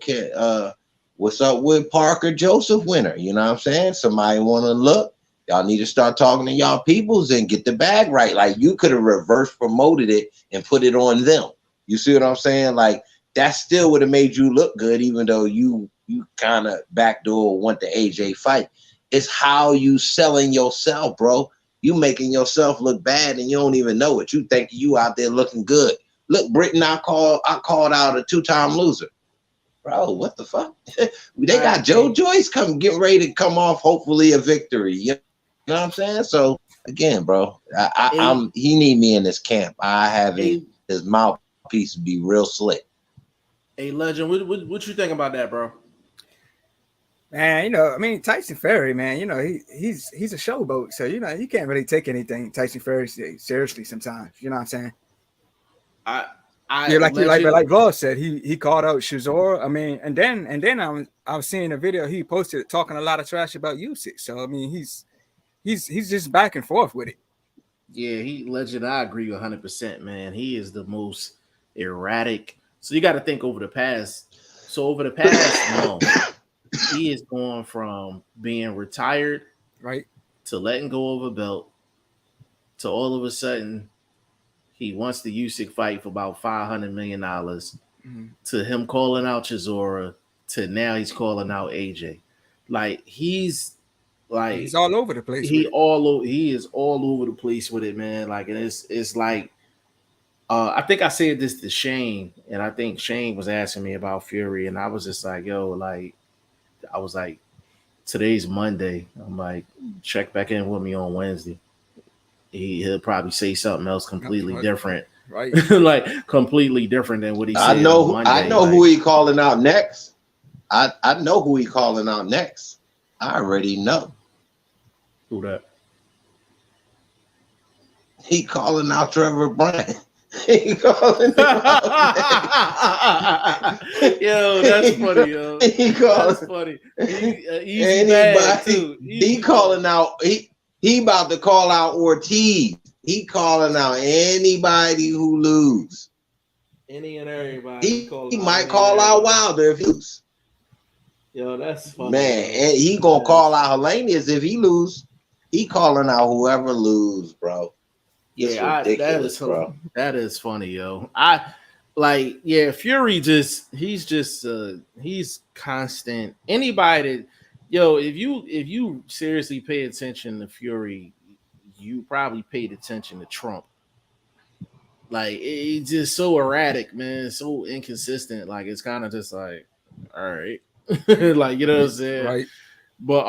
what's up with Parker Joseph winner? You know what I'm saying? Somebody want to look. Y'all need to start talking to y'all peoples and get the bag right. Like, you could have reverse promoted it and put it on them. You see what I'm saying? Like, that still would have made you look good, even though you kind of backdoor want the AJ fight. It's how you selling yourself, bro. You making yourself look bad and you don't even know it. You think you out there looking good. Look, Britain, I called out a 2-time loser. Bro, what the fuck? They got Joe Joyce getting ready to come off, hopefully a victory. You know what I'm saying? So again, bro, he need me in this camp. I have his mouthpiece be real slick. Hey, Legend, what you think about that, bro? Man, I mean, Tyson Fury, man, he's a showboat, so you can't really take anything Tyson Fury seriously sometimes. You know what I'm saying? Like Vlog said, he called out Chisora. I mean, and then I was seeing a video he posted talking a lot of trash about Usyk. So I mean, he's just back and forth with it. Yeah, Legend. I agree 100%, man. He is the most erratic. So you got to think over the past. So over the past month, he is going from being retired, right, to letting go of a belt, to all of a sudden he wants the Usyk fight for about $500 million, to him calling out Chisora, to now he's calling out AJ. Like he's all over the place. He is all over the place with it, man. Like, and it's like. I think I said this to Shane, and I think Shane was asking me about Fury, and I was just like, I was like, today's Monday. I'm like, check back in with me on Wednesday. he'll probably say something else completely different. Right. Like completely different than what he said on Monday. I know who he calling out next. I know who he calling out next. I already know. Who that? He calling out Trevor Bryan. He calling out. Yo, that's funny, yo. That's funny. Easy bag too. He calling out. He about to call out Ortiz. He calling out anybody who lose. Any and everybody. He might call out Wilder if he lose. Yo, that's funny. Man, and he gonna call out Hellenius if he lose. He calling out whoever lose, bro. It's ridiculous, bro. That is funny, yo. Fury he's constant. Anybody that, yo, if you seriously pay attention to Fury, you probably paid attention to Trump. Like, it's just so erratic, man. So inconsistent. Like, it's kind of just like, all right. Like, you know what I'm saying? Right. But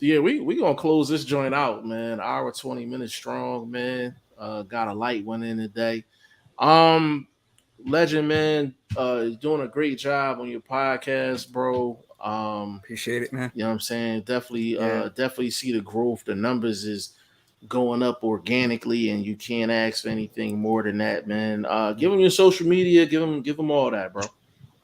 we gonna close this joint out, man. Hour 20 minutes strong, man. Got a light one in today. Legend, man, is doing a great job on your podcast, bro. Appreciate it, man. You know what I'm saying? Definitely see the growth. The numbers is going up organically, and you can't ask for anything more than that, man. Give them your social media, give them all that, bro.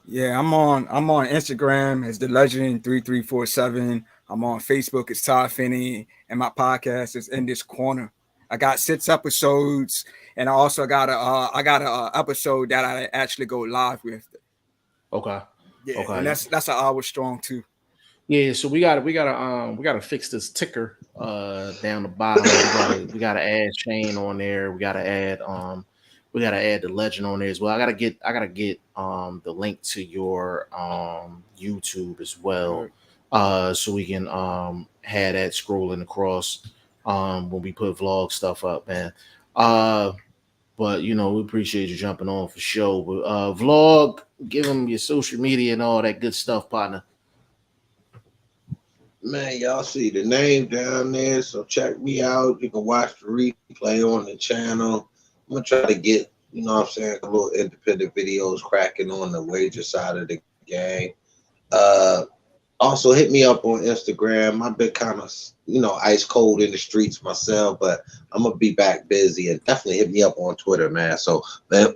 Yeah, I'm on Instagram as the Legend 3347. I'm on Facebook as Todd Finney, and my podcast is In This Corner. I got 6 episodes, and I also got a episode that I actually go live with. Okay. Yeah, okay. And that's an hour strong too. Yeah, so we gotta fix this ticker down the bottom. we gotta add Shane on there. We gotta add the Legend on there as well. I gotta get the link to your YouTube as well, so we can have that scrolling across when we put vlog stuff up, man. But we appreciate you jumping on for sure. But vlog, give them your social media and all that good stuff, partner. Man, y'all see the name down there, so check me out. You can watch the replay on the channel. I'm gonna try to get, a little independent videos cracking on the wager side of the game. Also hit me up on Instagram. I've been kind of, ice cold in the streets myself, but I'm gonna be back busy, and definitely hit me up on Twitter, man. So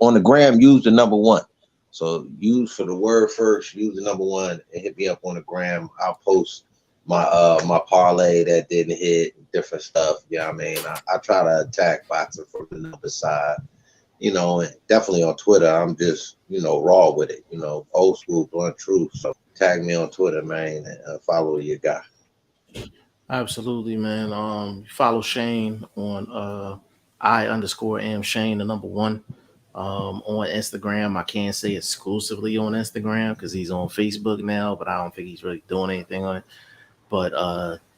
on the gram, use the number 1. So use for the word first, use the number 1, and hit me up on the gram. I'll post my parlay that didn't hit, different stuff. Yeah, I mean, I try to attack boxing from the number side, and definitely on Twitter. I'm just, raw with it, old school, blunt truth. So tag me on Twitter, man, and follow your guy. Absolutely, man. Follow Shane on I_am Shane, the number 1. On Instagram. I can't say exclusively on Instagram because he's on Facebook now, but I don't think he's really doing anything on it. But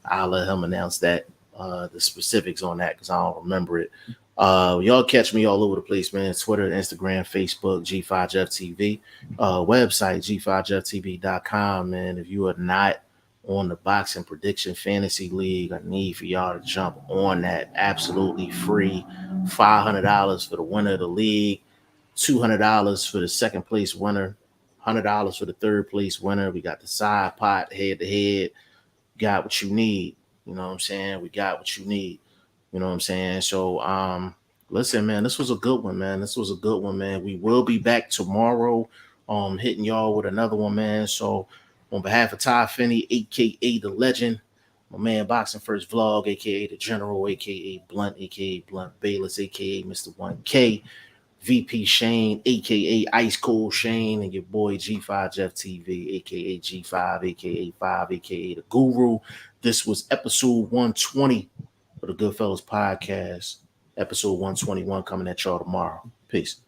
I'll let him announce that, the specifics on that, because I don't remember it. Y'all catch me all over the place, man. Twitter, Instagram, Facebook, G5JeffTV, website, G5JeffTV.com, man. If you are not on the Boxing Prediction Fantasy League, I need for y'all to jump on that. Absolutely free. $500 for the winner of the league, $200 for the second place winner, $100 for the third place winner. We got the side pot, head to head. Got what you need. You know what I'm saying? We got what you need. You know what I'm saying? So, listen, man, this was a good one, man. We will be back tomorrow, hitting y'all with another one, man. So, on behalf of Todd Finney, a.k.a. The Legend, my man Boxing First Vlog, a.k.a. The General, a.k.a. Blunt, a.k.a. Blunt Bayless, a.k.a. Mr. 1K, VP Shane, a.k.a. Ice Cold Shane, and your boy G5 Jeff TV, a.k.a. G5, a.k.a. 5, a.k.a. The Guru. This was episode 120 of the Goodfellas podcast. Episode 121 coming at y'all tomorrow. Peace.